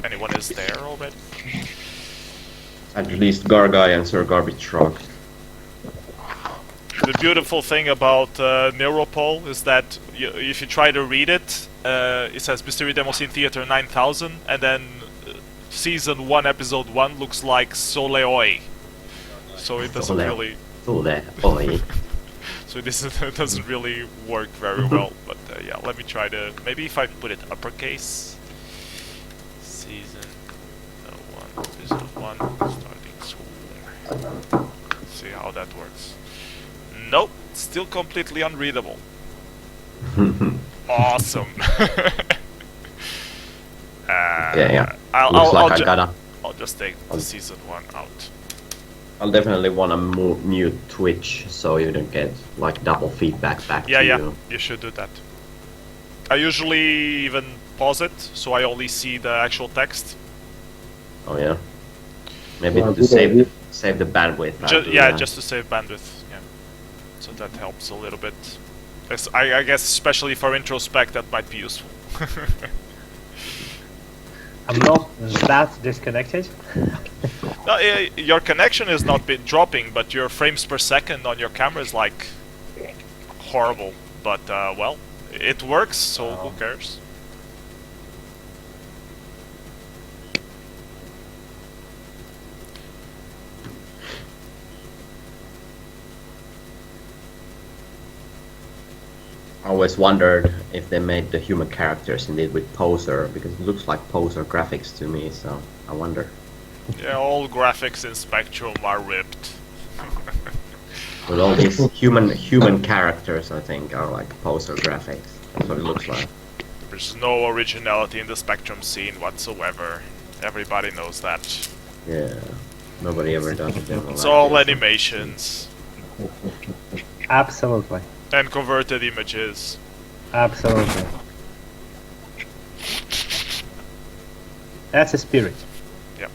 anyone is there already. At least Gargai and Sir Garbage Truck. The beautiful thing about Neuropol is that if you try to read it, it says Mystery Demoscene Theater 9000, and then Season 1, Episode 1 looks like s01e01. So it doesn't really... s01e01. So this doesn't really work very well, but yeah, let me try to... Maybe if I put it uppercase... Season 1, Episode 1, starting soon. See how that works. Nope, still completely unreadable. Awesome. Yeah. I'll just take the Season 1 out. I'll definitely want to mute Twitch so you don't get like double feedback back to you. Yeah, you should do that. I usually even pause it, so I only see the actual text. Oh yeah. Maybe to save the bandwidth. Just to save bandwidth. Yeah. So that helps a little bit. I guess especially for introspec that might be useful. I'm not that disconnected. No, your connection has not been dropping, but your frames per second on your camera is like horrible. But well, it works, so who cares? I always wondered if they made the human characters indeed with poser, because it looks like poser graphics to me, so I wonder. Yeah, all graphics in Spectrum are ripped. With all these human characters, I think, are like poser graphics. That's what it looks like. There's no originality in the Spectrum scene whatsoever. Everybody knows that. Yeah, nobody ever does a demo. It's all animations. Absolutely. And converted images. Absolutely. That's a spirit. Yep.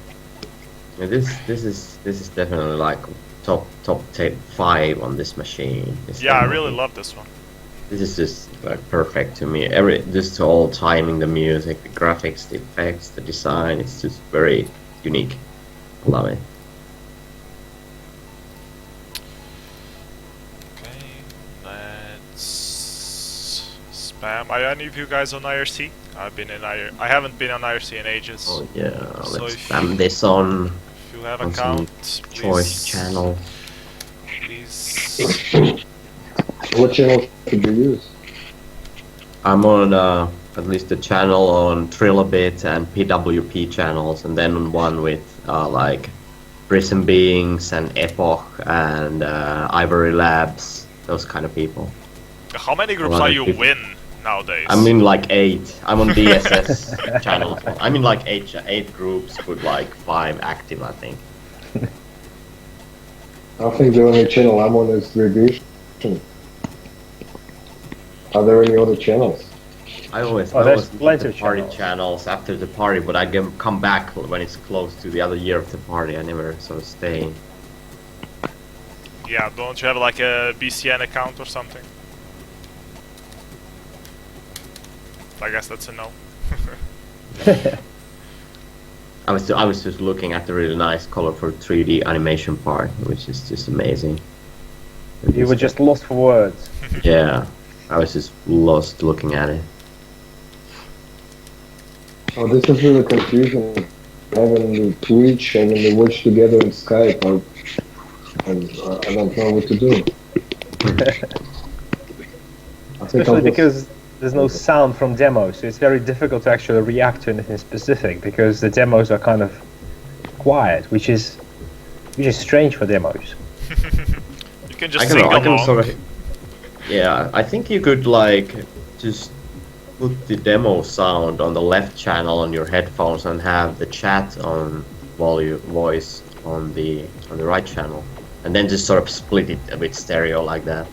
Yeah, this is definitely like top 5 on this machine. Yeah, I really love this one. This is just like perfect to me. Just all timing, the music, the graphics, the effects, the design. It's just very unique. I love it. Are any of you guys on IRC? I haven't been on IRC in ages. Oh yeah, so let's spam this on. If you have an account, choice channel. Please. What channel could you use? I'm on at least a channel on Trilobit and PWP channels, and then on one with like Prism Beings and Epoch and Ivory Labs, those kind of people. How many groups are you in nowadays? I'm in like 8. I'm on DSS channels. I'm in like 8 groups with like 5 active, I think. I think the only channel I'm on is Retribution. Are there any other channels? I always there's leave plenty the of party channels. channels after the party, but I come back when it's close to the other year of the party. I never sort of stay. Yeah, don't you have like a BCN account or something? I guess that's a no. I was just looking at the really nice, colorful 3D animation part, which is just amazing. You were just lost for words. Yeah, I was just lost looking at it. Oh, this is really confusing. Having the Twitch, having the watch together in Skype, and I don't know what to do. Especially because there's no sound from demos, so it's very difficult to actually react to anything specific because the demos are kind of quiet, which is strange for demos. You can just sing along. Sort of, yeah, I think you could like just put the demo sound on the left channel on your headphones and have the chat on voice on the right channel, and then just sort of split it a bit stereo like that.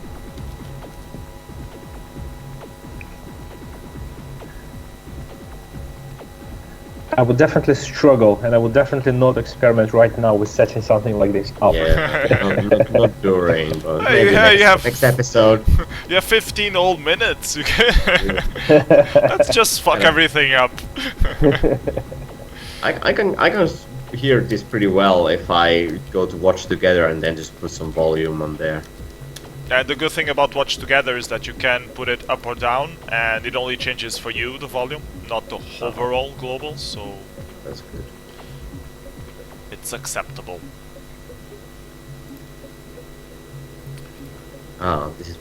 I would definitely struggle, and I would definitely not experiment right now with setting something like this up. Yeah, not during, but Hey, maybe next episode. You have 15 whole minutes. You can Let's just fuck everything up. I can hear this pretty well if I go to watch together and then just put some volume on there. And the good thing about Watch Together is that you can put it up or down, and it only changes for you the volume, not the overall global, so That's good. it's acceptable. This is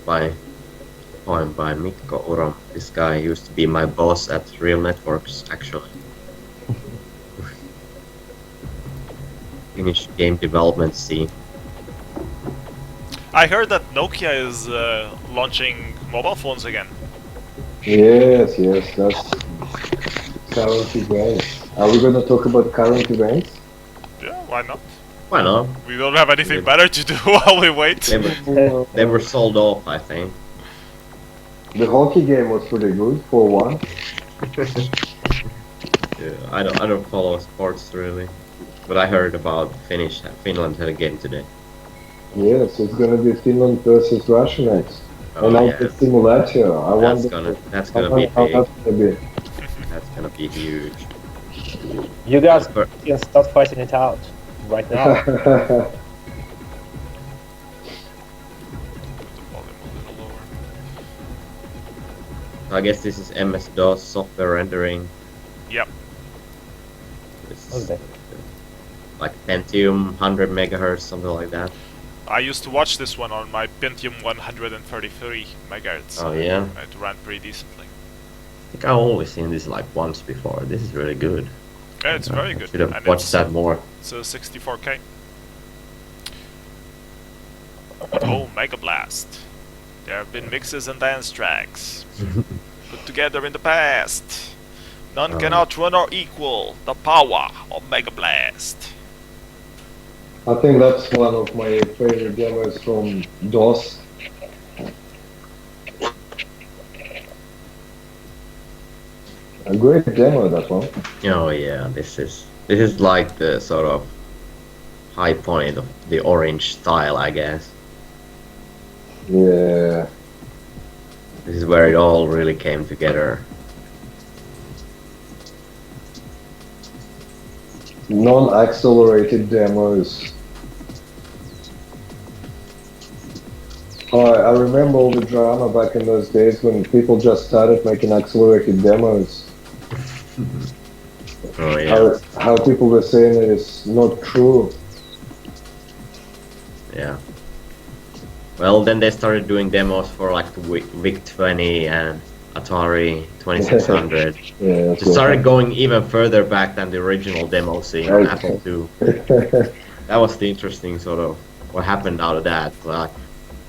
poem by Mikko Urom. This guy used to be my boss at Real Networks, actually. Finnish game development scene. I heard that Nokia is launching mobile phones again. Yes, that's current events. Are we gonna talk about current events? Yeah, why not? Why not? We don't have anything better to do while we wait. They were sold off, I think. The hockey game was pretty good for one. Yeah, I don't follow sports really, but I heard about Finland had a game today. Yes, it's gonna be Finland versus Russia next. Oh, and yes. the simulator. That's gonna be how big. that's gonna be. That's gonna be huge. You guys Per- can start fighting it out right now. The volume a little lower. So I guess this is MS-DOS software rendering. Yep. This is Okay. like Pentium 100 megahertz, something like that. I used to watch this one on my Pentium 133 megahertz. Oh, yeah? It ran pretty decently. I think I've only seen this like once before. This is really good. Yeah, it's very good. Should have And watched it's, that more. It's a 64K. Oh, Mega Blast. There have been mixes and dance tracks put together in the past. None can outrun or equal the power of Mega Blast. I think that's one of my favorite demos from DOS. A great demo, that one. Oh yeah, this is like the sort of high point of the orange style, I guess. Yeah. This is where it all really came together. Non-accelerated demos. I remember all the drama back in those days when people just started making accelerated demos. Oh yeah, How people were saying it is not true. yeah. Well, then they started doing demos for like the VIC-20 and Atari 2600. Yeah, that's It started going even further back than the original demo scene on Apple II. That was the interesting sort of what happened out of that.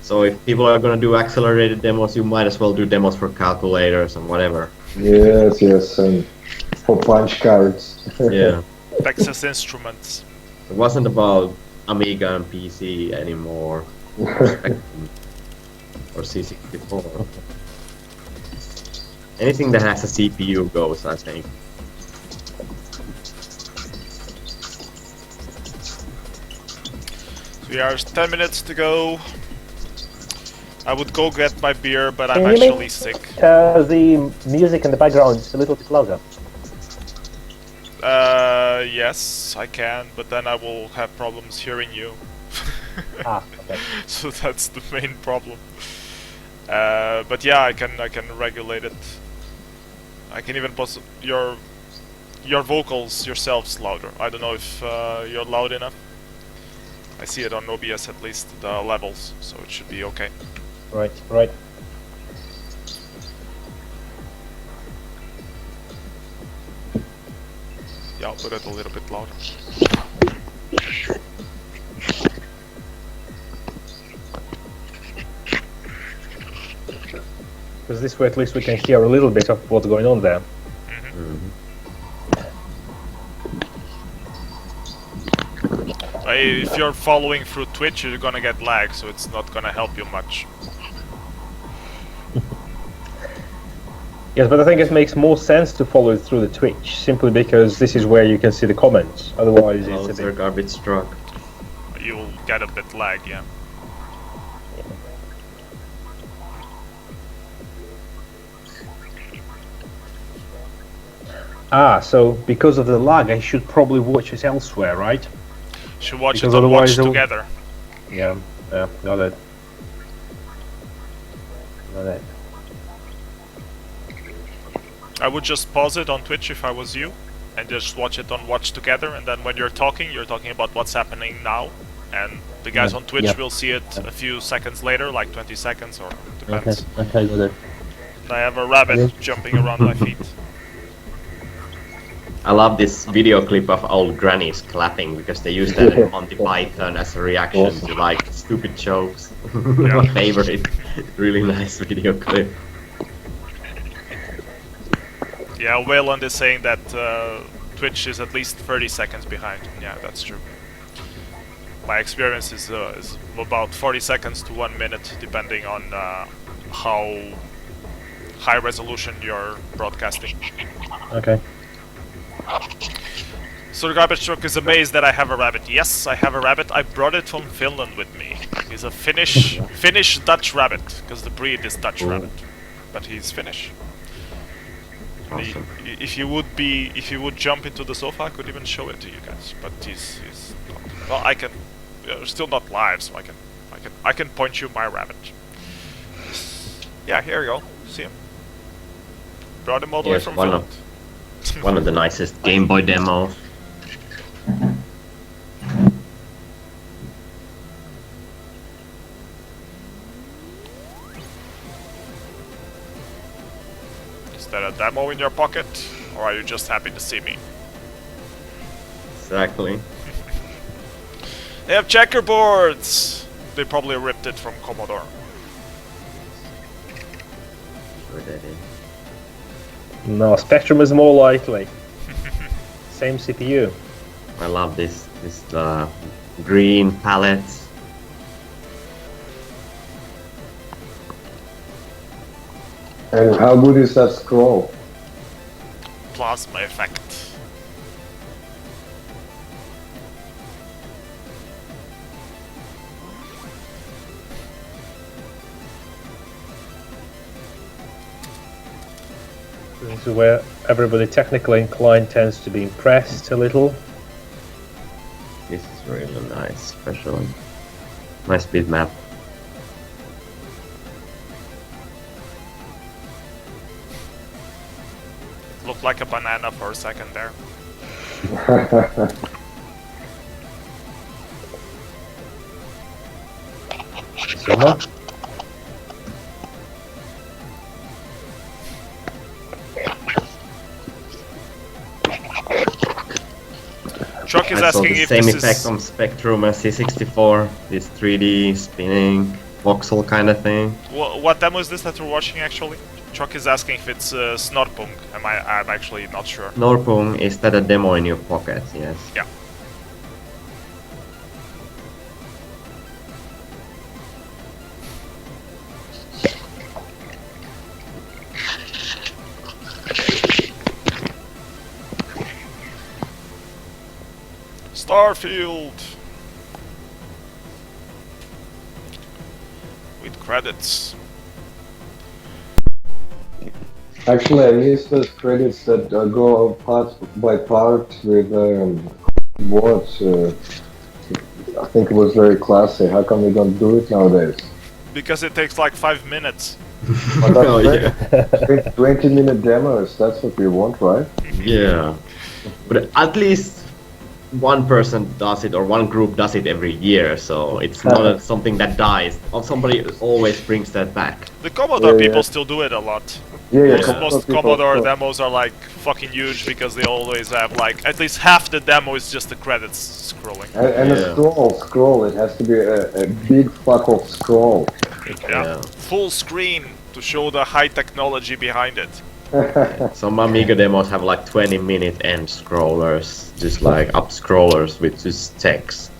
So if people are gonna do accelerated demos, you might as well do demos for calculators and whatever. Yes, and for punch cards. Yeah, Texas Instruments. it wasn't about Amiga and PC anymore, or C64. Anything that has a CPU goes, I think. So we are 10 minutes to go. I would go get my beer, but I'm Can you actually make sick. the music in the background is a little bit louder? Yes, I can, but then I will have problems hearing you. Okay. So that's the main problem. But yeah, I can regulate it. I can even post your vocals yourselves louder. I don't know if you're loud enough. I see it on OBS at least, the levels, so it should be okay. Right. Yeah, I'll put it a little bit louder. Because this way at least we can hear a little bit of what's going on there. If you're following through Twitch, you're gonna get lag, so it's not gonna help you much. Yes, but I think it makes more sense to follow it through the Twitch, simply because this is where you can see the comments. Otherwise, Well, it's a it's their bit... garbage truck. You'll get a bit lag, yeah. So because of the lag, I should probably watch it elsewhere, right? Should watch Because it on Watch otherwise it will- Together. Yeah, got it. Got it. I would just pause it on Twitch if I was you, and just watch it on Watch Together, and then when you're talking about what's happening now, and the guys Yeah, on Twitch yeah. will see it a few seconds later, like 20 seconds, or depends. Okay, got it. I have a rabbit jumping around my feet. I love this video clip of old grannies clapping because they use that in Monty Python as a reaction to like stupid jokes. My favorite. Really nice video clip. Yeah, Wayland is saying that Twitch is at least 30 seconds behind. Yeah, that's true. My experience is about 40 seconds to 1 minute, depending on how high resolution you're broadcasting. Okay. So the garbage truck is amazed that I have a rabbit. Yes, I have a rabbit. I brought it from Finland with me. He's a Finnish Dutch rabbit, because the breed is Dutch rabbit, but he's Finnish. Awesome. If you would jump into the sofa, I could even show it to you guys. But he's not. Well, I can. Still not live, so I can point you my rabbit. Yeah, here you go. See him. Brought him all the way Yes, from one Finland. One of the nicest Game Boy demos. Is that a demo in your pocket, or are you just happy to see me? Exactly. They have checkerboards! They probably ripped it from Commodore. Sure they did. No, Spectrum is more likely. Same CPU. I love this green palette. And how good is that scroll? Plasma effect. This is where everybody technically inclined tends to be impressed a little. This is really nice, especially. Nice bitmap. Looked like a banana for a second there. Summer? Truck is I saw asking the if same this effect is... on Spectrum as C64. This 3D spinning voxel kind of thing. What demo is this that we're watching actually? Truck is asking if it's Snorpung. I'm actually not sure. Norpung, is that a demo in your pocket? Yes. Yeah. Starfield! With credits. Actually, I missed those credits that go part by part with boards. I think it was very classy. How come we don't do it nowadays? Because it takes like 5 minutes. Oh, yeah. 20-minute demos, that's what we want, right? Yeah. But at least one person does it or one group does it every year, so it's not something that dies. Or somebody always brings that back. The Commodore Yeah, people still do it a lot. Yeah, Most Commodore demos are like fucking huge because they always have like at least half the demo is just the credits scrolling. And Yeah. a scroll, it has to be a big fuck off scroll. Yeah. Full screen to show the high technology behind it. Some Amiga demos have like 20-minute end scrollers, just like up scrollers with just text.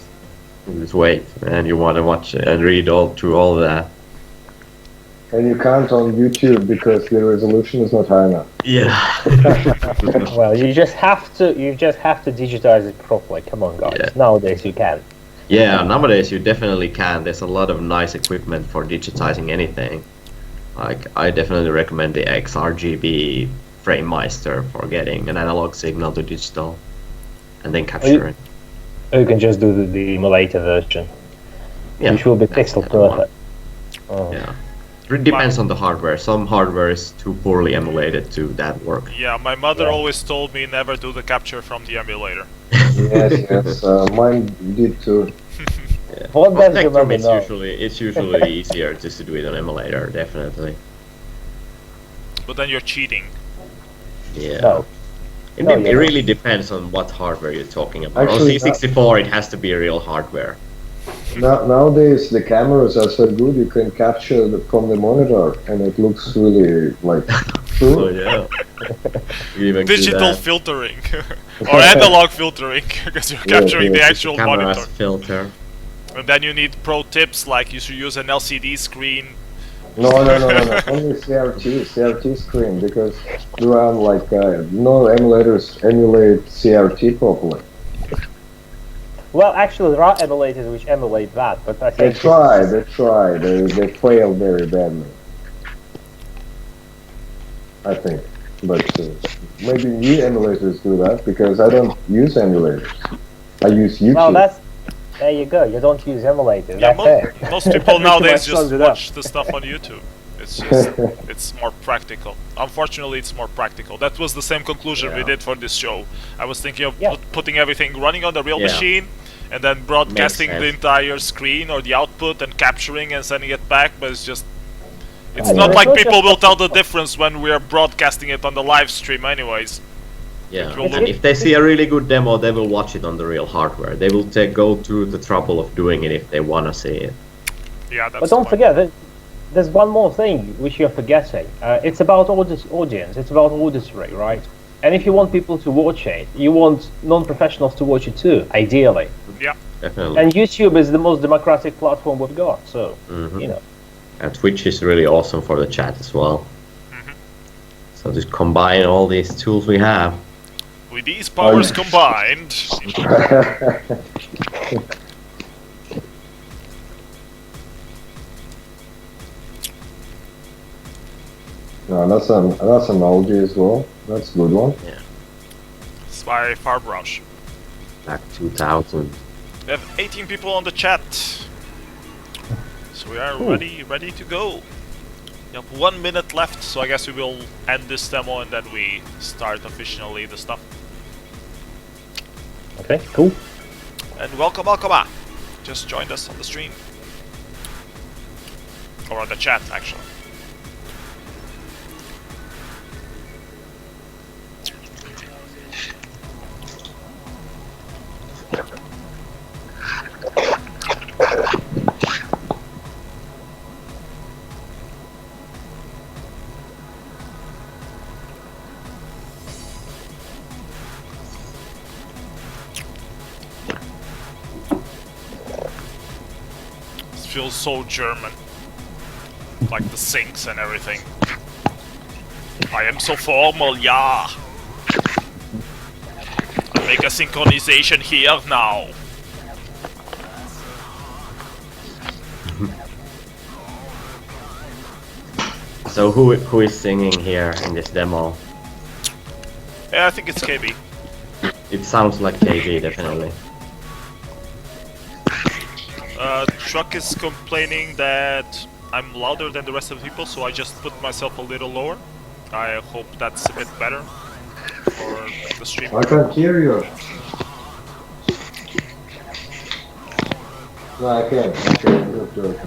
You just wait, and you want to watch it and read all through all that. And you can't on YouTube because the resolution is not high enough. Yeah. Well, you just have to digitize it properly. Come on, guys. Yeah. Nowadays you can. Yeah, nowadays you definitely can. There's a lot of nice equipment for digitizing anything. Like, I definitely recommend the XRGB frame meister for getting an analog signal to digital, and then capture it. Or you can just do the emulator version, which will be pixel perfect. Yeah. It depends on the hardware. Some hardware is too poorly emulated to that work. Yeah, my mother always told me never do the capture from the emulator. Yes, mine did too. Yeah. What For does your Spectrum, mother it's usually easier just to do it on emulator, definitely. But then you're cheating. Yeah. No. It, No, it you're really depends on what hardware you're talking about. Actually, on C64, it has to be real hardware. Nowadays the cameras are so good you can capture from the monitor and it looks really like Oh true. yeah. You even do Digital that. filtering. Or analog filtering, because you're capturing the yes, actual Camera's monitor. filter. And then you need pro tips, like you should use an LCD screen. No, only CRT screen because there are like no emulators emulate CRT properly. Well, actually, there are emulators which emulate that, but I They think try, they fail very badly. I think, but maybe new emulators do that because I don't use emulators. I use YouTube. well, there you go. You don't use emulators. Yeah, That's it. most people nowadays Pretty much just sums it up. watch the stuff on YouTube. It's just, it's more practical. Unfortunately, it's more practical. That was the same conclusion we Yeah. did for this show. I was thinking of Yeah. putting everything running on the real Yeah. machine, and then broadcasting Makes the sense. entire screen or the output and capturing and sending it back, but it's just... It's Yeah, not it's like not people just- will tell the difference when we are broadcasting it on the live stream anyways. Yeah, will and look- if they see a really good demo, they will watch it on the real hardware. They will go to the trouble of doing it if they want to see it. Yeah, that's But don't the point. forget, there's one more thing which you're forgetting. It's about audience. It's about auditory, right? And if you want people to watch it, you want non-professionals to watch it too, ideally. Yeah. Definitely. And YouTube is the most democratic platform we've got, so Mhm. you know. And Twitch is really awesome for the chat as well. So just combine all these tools we have. With these powers combined... No, that's an oldie as well. That's a good one. It's by Farbrush. Back 2000. We have 18 people on the chat. So we are ready to go. We have 1 minute left, so I guess we will end this demo and then we start officially the stuff. Okay, cool. And welcome. Just joined us on the stream. Or on the chat, actually. This feels so German. Like the sinks and everything. I am so formal, yeah. I make a synchronization here now. So who is singing here in this demo? Yeah, I think it's KB. It sounds like KG, definitely. Truck is complaining that I'm louder than the rest of the people, so I just put myself a little lower. I hope that's a bit better for the stream. I can't hear you. No, I can't. Okay.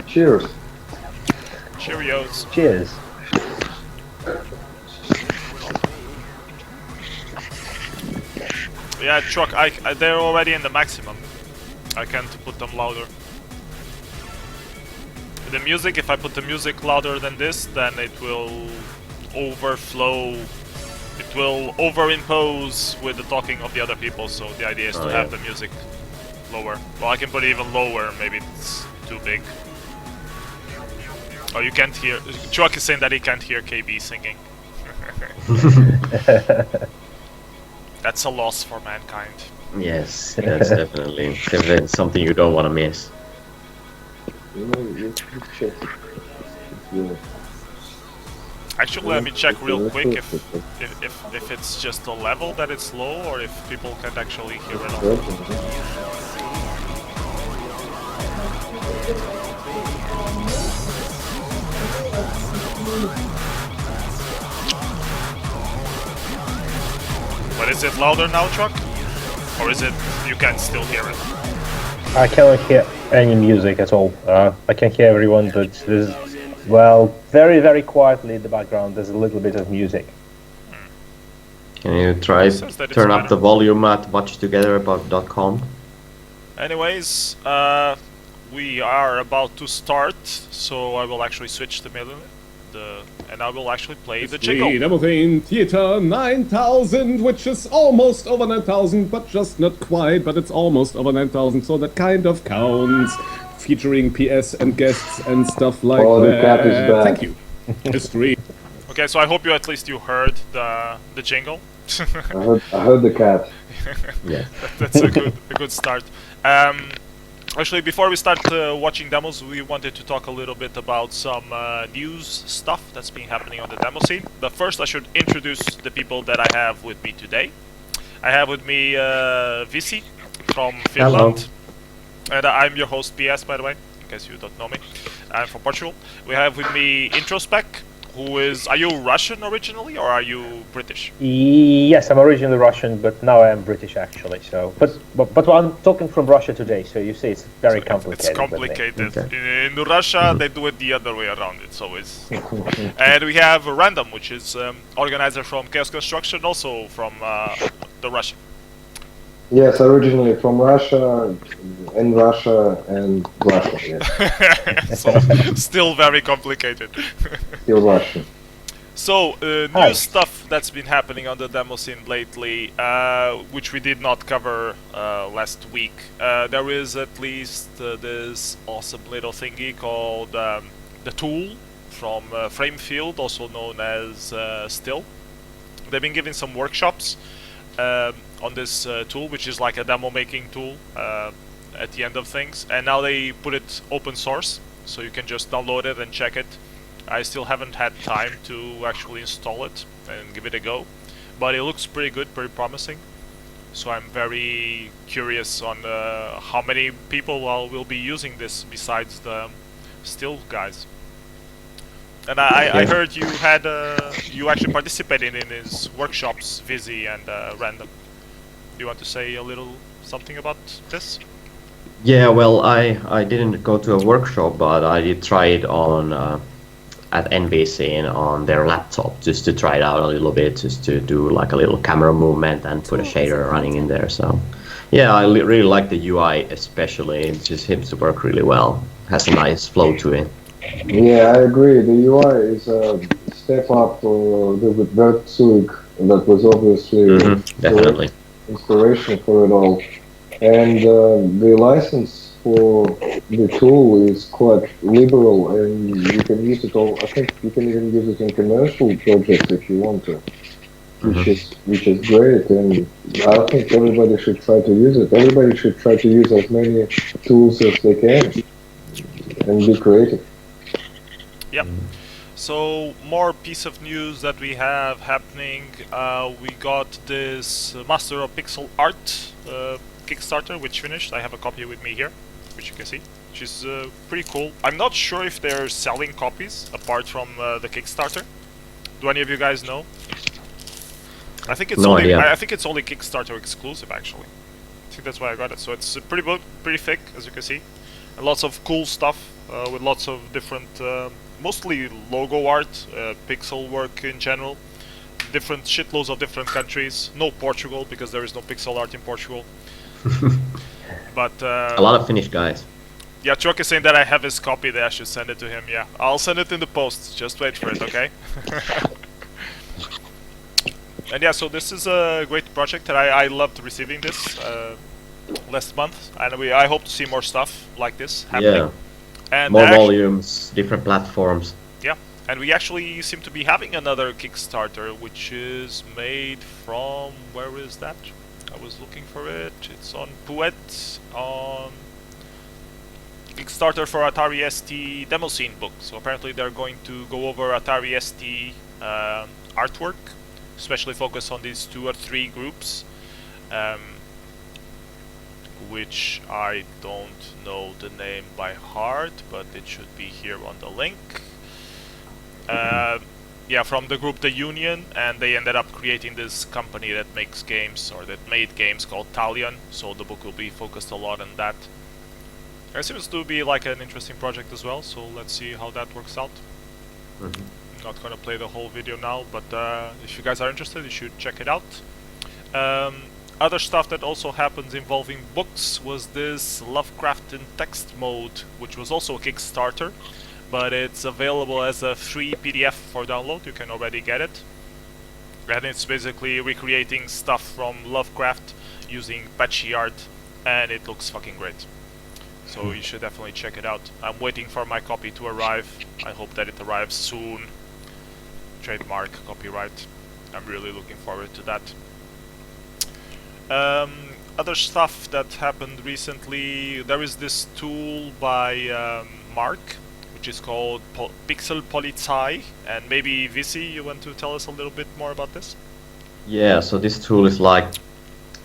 Cheers. Cheerios. Cheers. Yeah, Truck, they're already in the maximum. I can't put them louder. The music, if I put the music louder than this, then it will overflow. It will overimpose with the talking of the other people, so the idea is to have the music lower. Well, I can put it even lower, maybe it's too big. Oh, you can't hear... Truck is saying that he can't hear KB singing. That's a loss for mankind. Yes, that's definitely something you don't want to miss. You know, you check it. If you- Actually, let me check real Yeah, quick if, perfect. if it's just a level that it's low or if people can actually hear it all. Perfect. But is it louder now, Chuck? Or is it you can still hear it? I cannot hear any music at all. I can hear everyone, but there's, well, very, very quietly in the background, there's a little bit of music. Can you try It says that it's turn up better. the volume at watchtogether.com? Anyways, we are about to start, so I will actually switch and I will actually play the jingle. Demoscene Theater 9000, which is almost over 9000, but just not quite, but it's almost over 9000, so that kind of counts. Featuring PS and guests and stuff like Oh, the that. cat is back. Thank you. History. Okay, so I hope you at least you heard the jingle. I heard the cat. Yeah. That's a good start. Actually, before we start watching demos, we wanted to talk a little bit about some news stuff that's been happening on the demo scene. But first, I should introduce the people that I have with me today. I have with me Visy from Finland. And I'm your host, PS, by the way, in case you don't know me. I'm from Portugal. We have with me Introspec, who is... Are you Russian originally, or are you British? Yes, I'm originally Russian, but now I am British actually. So, but I'm talking from Russia today, so you see, it's very complicated. It's complicated. Okay. In Russia, they do it the other way around. It's always... And we have Random, which is organizer from Chaos Construction, also from the Russia. Yes, originally from Russia, and Russia, and Russia. Yes. So, still very complicated. Still Russian. So, Hi. new stuff that's been happening on the demo scene lately, which we did not cover last week. There is at least this awesome little thingy called the Tool from Framefield, also known as Still. They've been giving some workshops on this tool, which is like a demo making tool at the end of things, and now they put it open source, so you can just download it and check it. I still haven't had time to actually install it and give it a go, but it looks pretty good, pretty promising. So I'm very curious on how many people will be using this besides the Still guys. And I heard you had you actually participated in his workshops, Visy and Random. Do you want to say a little something about this? Yeah, well, I didn't go to a workshop, but I did try it on at NBC and on their laptop just to try it out a little bit, just to do like a little camera movement and put a shader running in there. So, yeah, I really like the UI especially. It just seems to work really well. Has a nice flow to it. Yeah, I agree. The UI is a step up with Vertsuik. That was obviously Definitely. inspiration for it all. And the license for the tool is quite liberal, and you can use it all. I think you can even use it in commercial projects if you want to, which is great. And I think everybody should try to use it. Everybody should try to use as many tools as they can and be creative. Yep. So more piece of news that we have happening. We got this Master of Pixel Art Kickstarter, which finished. I have a copy with me here, which you can see, which is pretty cool. I'm not sure if they're selling copies apart from the Kickstarter. Do any of you guys know? I think it's No only idea. I think it's only Kickstarter exclusive actually. I think that's why I got it. So it's pretty thick, as you can see, and lots of cool stuff with lots of different, mostly logo art, pixel work in general. Different shitloads of different countries. No Portugal, because there is no pixel art in Portugal. But A lot of Finnish guys. yeah, Chuck is saying that I have his copy there. I should send it to him. Yeah, I'll send it in the post. Just wait for it, okay? And yeah, so this is a great project, and I loved receiving this last month, and I hope to see more stuff like this happening. Yeah. And More actu- volumes, different platforms. Yeah, and we actually seem to be having another Kickstarter, which is made from... where is that? I was looking for it. It's on Puet, on... Kickstarter for Atari ST Demoscene book. So apparently they're going to go over Atari ST artwork, especially focus on these 2 or 3 groups, which I don't know the name by heart, but it should be here on the link. Yeah, from the group The Union, and they ended up creating this company that makes games, or that made games, called Talion, so the book will be focused a lot on that. It seems to be like an interesting project as well, so let's see how that works out. I'm not gonna play the whole video now, but if you guys are interested, you should check it out. Other stuff that also happens involving books was this Lovecraft in text mode, which was also a Kickstarter, but it's available as a free PDF for download. You can already get it, and it's basically recreating stuff from Lovecraft using patchy art, and it looks fucking great. So you should definitely check it out. I'm waiting for my copy to arrive. I hope that it arrives soon. Trademark, copyright. I'm really looking forward to that. Other stuff that happened recently, there is this tool by Mark, which is called Pixel Polizei, and maybe Visy, you want to tell us a little bit more about this? Yeah, so this tool is like,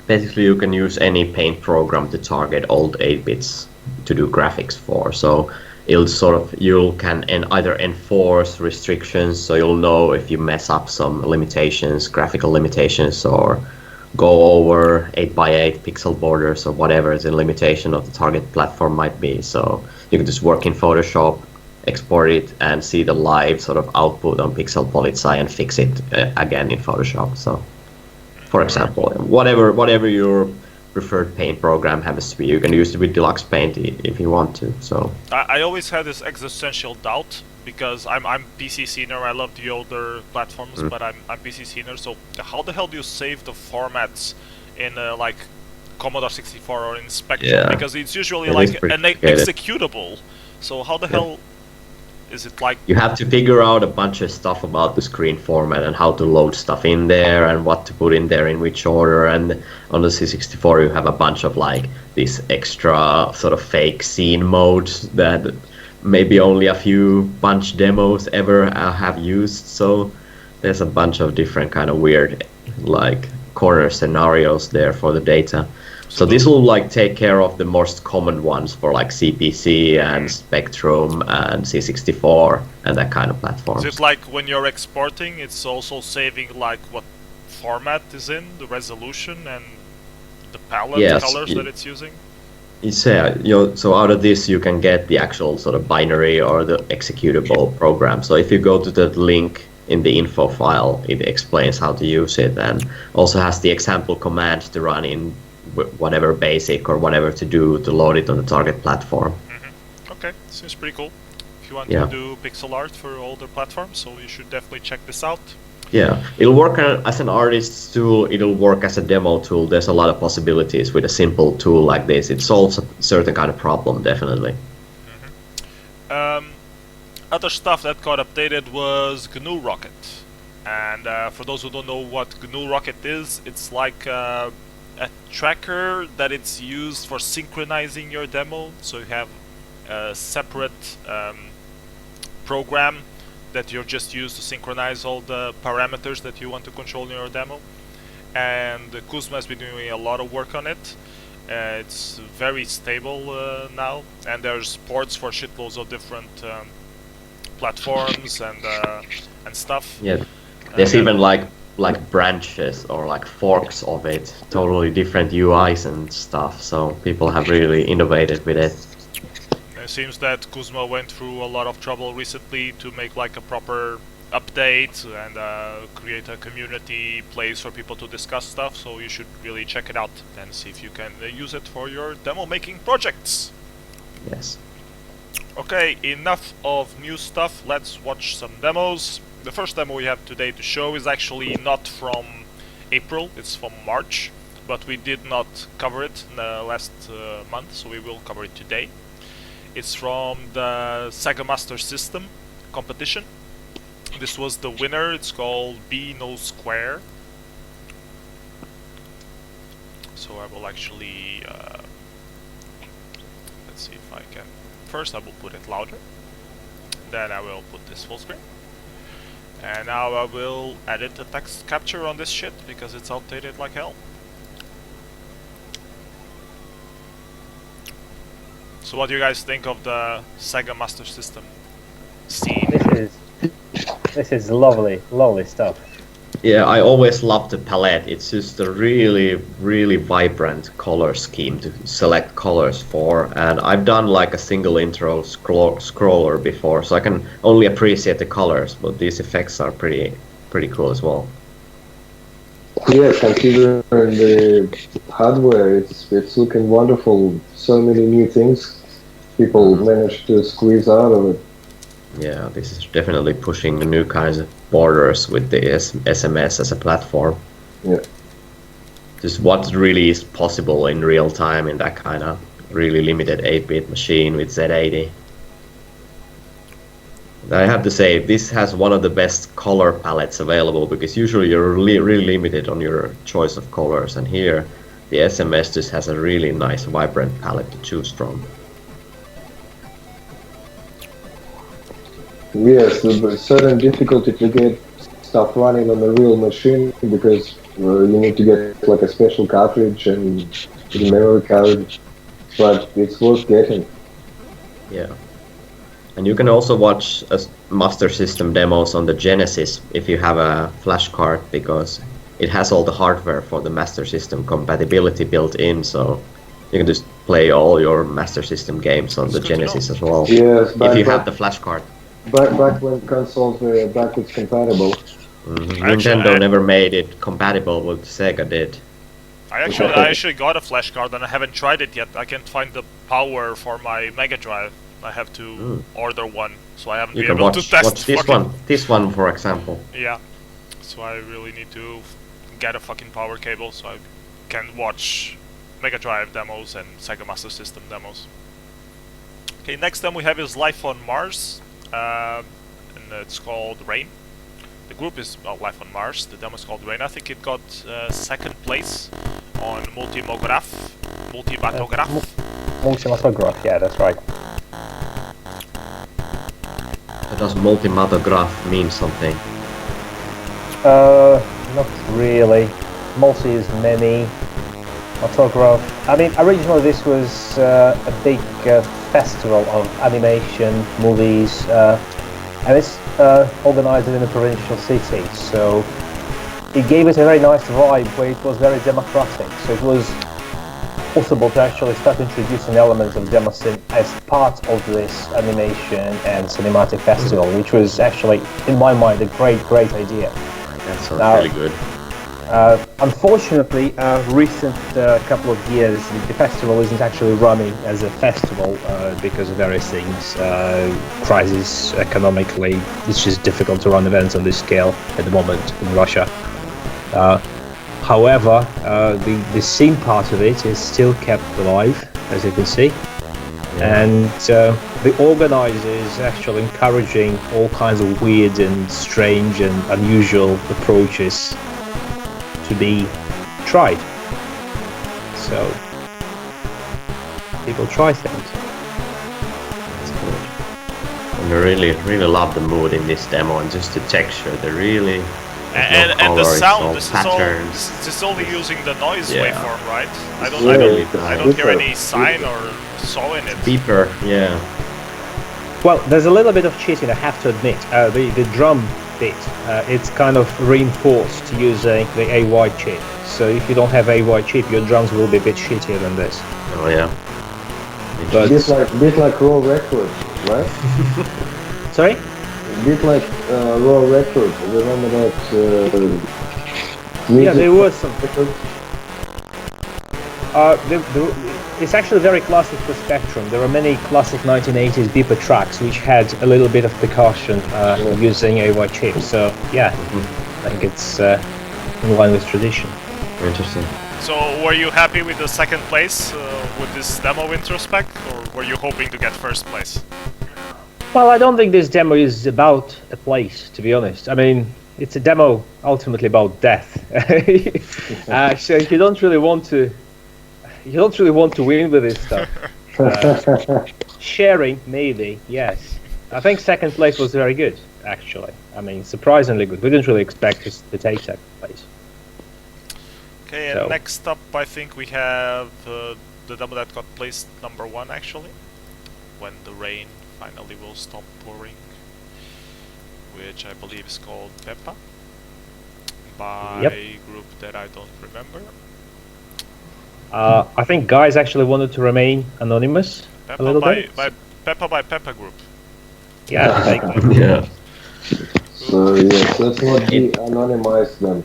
basically you can use any paint program to target old 8-bits to do graphics for. So it'll sort of, you can either enforce restrictions, so you'll know if you mess up some limitations, graphical limitations, or go over 8x8 pixel borders or whatever the limitation of the target platform might be. So you can just work in Photoshop, export it, and see the live sort of output on Pixel Polizei and fix it again in Photoshop. So, for example, whatever your preferred paint program happens to be, you can use it with Deluxe Paint if you want to. So I always had this existential doubt, because I'm PC senior. I love the older platforms, but I'm PC senior. So how the hell do you save the formats in like Commodore 64 or in Spectrum? Yeah. Because it's usually It like is pretty an complicated. executable. So how the hell is it like? you have to figure out a bunch of stuff about the screen format and how to load stuff in there and what to put in there in which order. And on the C64 you have a bunch of like these extra sort of fake scene modes that maybe only a few bunch demos ever have used. So there's a bunch of different kind of weird like corner scenarios there for the data. So this will like take care of the most common ones for like CPC and Spectrum and C64 and that kind of platforms. So it's like when you're exporting, it's also saving like what format is in, the resolution and the palette colors that it's using? So out of this you can get the actual sort of binary or the executable program. So if you go to the link in the info file, it explains how to use it, and also has the example commands to run in whatever basic or whatever to do to load it on the target platform. Okay, seems pretty cool. If you want to do pixel art for older platforms, so you should definitely check this out. Yeah, it'll work as an artist's tool, it'll work as a demo tool. There's a lot of possibilities with a simple tool like this. It solves a certain kind of problem, definitely. Other stuff that got updated was GNU Rocket. And for those who don't know what GNU Rocket is, it's like a tracker that it's used for synchronizing your demo. So you have a separate program that you're just used to synchronize all the parameters that you want to control in your demo. And Kuzma has been doing a lot of work on it. It's very stable now, and there's ports for shitloads of different platforms and stuff. Yeah, there's even like branches or like forks of it, totally different UIs and stuff. So people have really innovated with it. It seems that Kuzma went through a lot of trouble recently to make like a proper update and create a community place for people to discuss stuff, so you should really check it out and see if you can use it for your demo making projects. Yes. Okay, enough of new stuff, let's watch some demos. The first demo we have today to show is actually not from April, it's from March, but we did not cover it in the last month, so we will cover it today. It's from the Sega Master System competition. This was the winner, it's called B No Square. So I will actually, let's see if I can First I will put it louder. Then I will put this full screen. And now I will edit the text capture on this shit because it's outdated like hell. So what do you guys think of the Sega Master System scene? This is lovely, lovely stuff. Yeah, I always love the palette. It's just a really, really vibrant color scheme to select colors for. And I've done like a single intro scroller before, so I can only appreciate the colors, but these effects are pretty cool as well. Yeah, considering the hardware, it's looking wonderful. So many new things people managed to squeeze out of it. Yeah, this is definitely pushing the new kinds of borders with the SMS as a platform. Yeah. Just what really is possible in real time in that kind of really limited 8-bit machine with Z80. I have to say, this has one of the best color palettes available, because usually you're really limited on your choice of colors, and here the SMS just has a really nice vibrant palette to choose from. Yes, there's certain difficulty to get stuff running on a real machine, because you need to get like a special cartridge and the memory card, but it's worth getting. Yeah. And you can also watch Master System demos on the Genesis if you have a flash card, because it has all the hardware for the Master System compatibility built in, so you can just play all your Master System games on the Genesis as well. Yes, if you have the flash card. Back when consoles were backwards compatible. Nintendo never made it compatible, but Sega did. I actually got a flash card and I haven't tried it yet. I can't find the power for my Mega Drive. I have to order one, so I haven't been able to test. Watch this one, for example. Yeah, so I really need to get a fucking power cable so I can watch Mega Drive demos and Sega Master System demos. Okay, next demo we have is Life on Mars, and it's called Rain. The group is Life on Mars. The demo is called Rain. I think it got second place on Multimatograph. Multimatograph, yeah, that's right. Does multimatograph mean something? Not really. Multi is many. Matograph. I mean, originally this was a big festival of animation, movies, and it's organized in a provincial city, so it gave it a very nice vibe where it was very democratic. So it was possible to actually start introducing elements of Demoscene as part of this animation and cinematic festival, which was actually, in my mind, a great idea. That sounds really good. Unfortunately, recent couple of years, the festival isn't actually running as a festival because of various things. Crisis economically, it's just difficult to run events on this scale at the moment in Russia. However, the scene part of it is still kept alive, as you can see. And the organizers actually encouraging all kinds of weird and strange and unusual approaches to be tried. So people try things. That's good. And I really love the mood in this demo, and just the texture, the really and the sound. This is only using the noise waveform, right? I don't hear any sine or saw in it. Beeper, yeah. Well, there's a little bit of cheating, I have to admit. The drum bit, it's kind of reinforced using the AY chip. So if you don't have AY chip, your drums will be a bit shittier than this. Oh yeah. But bit like raw records, right? Sorry? Bit like raw records. Remember that? Yeah, there was some. It's actually very classic for Spectrum. There are many classic 1980s beeper tracks which had a little bit of percussion using AY chips. So yeah, I think it's in line with tradition. Interesting. So were you happy with the second place with this demo introspec, or were you hoping to get first place? Well, I don't think this demo is about a place, to be honest. I mean, it's a demo ultimately about death. So if you don't really want to win with this stuff. sharing, maybe, yes. I think second place was very good, actually. I mean, surprisingly good. We didn't really expect us to take second place. Okay, So- and next up, I think we have the demo that got placed number 1, actually. When the rain finally will stop pouring. Which I believe is called Peppa. By Yep. a group that I don't remember. I think guys actually wanted to remain anonymous a Peppa little by, bit. by Peppa by Peppa group. Yeah, Yeah. So yes, let's not be anonymized then.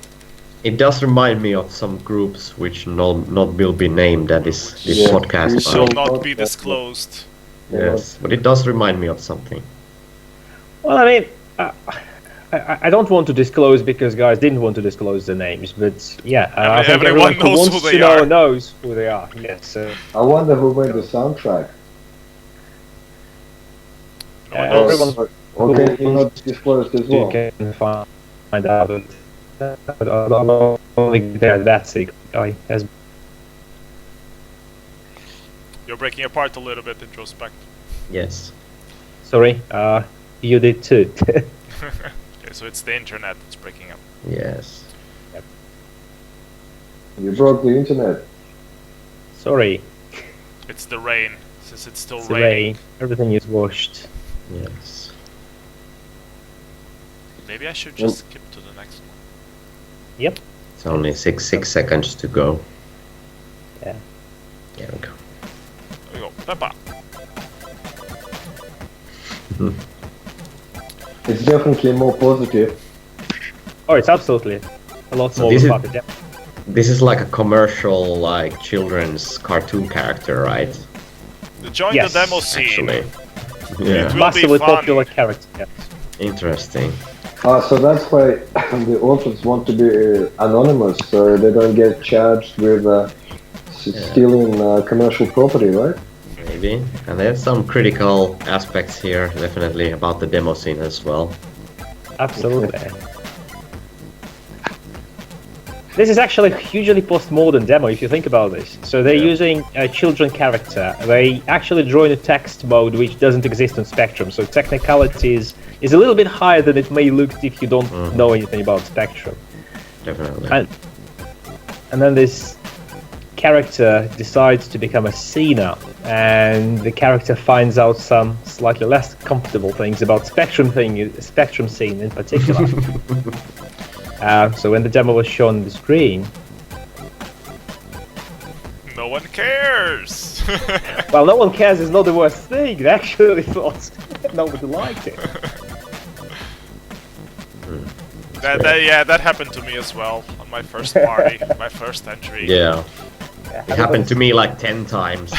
It does remind me of some groups which not will be named at this Yeah. podcast. We Shall But not be disclosed. yes, but it does remind me of something. Well, I mean, I don't want to disclose because guys didn't want to disclose the names, but yeah, I think everyone everyone who knows wants who to they know are. knows who they are. Yes. I wonder who made the soundtrack. No one Uh, knows. everyone- Okay, you not disclosed as You well. can find out. But I'll only get that secret. Guy has. You're breaking apart a little bit, introspect. Yes. Sorry, you did too. Okay, so it's the internet that's breaking up. Yes. You broke the internet. Sorry, It's the rain, since it's still it's the raining. rain. Everything is washed. Yes. Maybe I should just skip to the next one. Yep. It's only six seconds to go. Yeah. There we go. There we go. Peppa. It's definitely more positive. Oh, it's absolutely a lot So more this is- about it. Yeah. This is like a commercial, like children's cartoon character, right? Join Yes, the demo scene. Actually. It Yeah. will Massively be fun. popular character. Yeah. Interesting. So that's why the authors want to be anonymous, so they don't get charged with stealing commercial property, right? Maybe. And there's some critical aspects here, definitely, about the demo scene as well. Absolutely. This is actually a hugely postmodern demo if you think about this. So they're using a children character. They actually draw in a text mode which doesn't exist on Spectrum. So technicality is a little bit higher than it may look if you don't know anything about Spectrum. Definitely. And then this character decides to become a Cena, and the character finds out some slightly less comfortable things about Spectrum scene in particular. So when the demo was shown on the screen, No one cares. well, no one cares is not the worst thing. They actually thought nobody liked it. that happened to me as well on my first party, my first entry. Yeah. It happened to me like 10 times.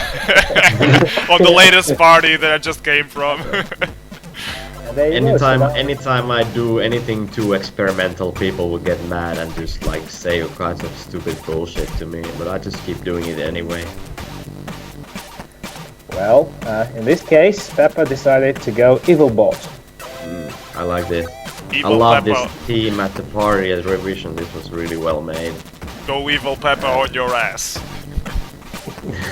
On the latest party that I just came from. And there you go, so that- Anytime I do anything too experimental, people will get mad and just like say all kinds of stupid bullshit to me, but I just keep doing it anyway. Well, in this case, Peppa decided to go evil bot. I like this. Evil I love Peppa. this theme at the party as revision. This was really well made. Go evil Peppa on your ass.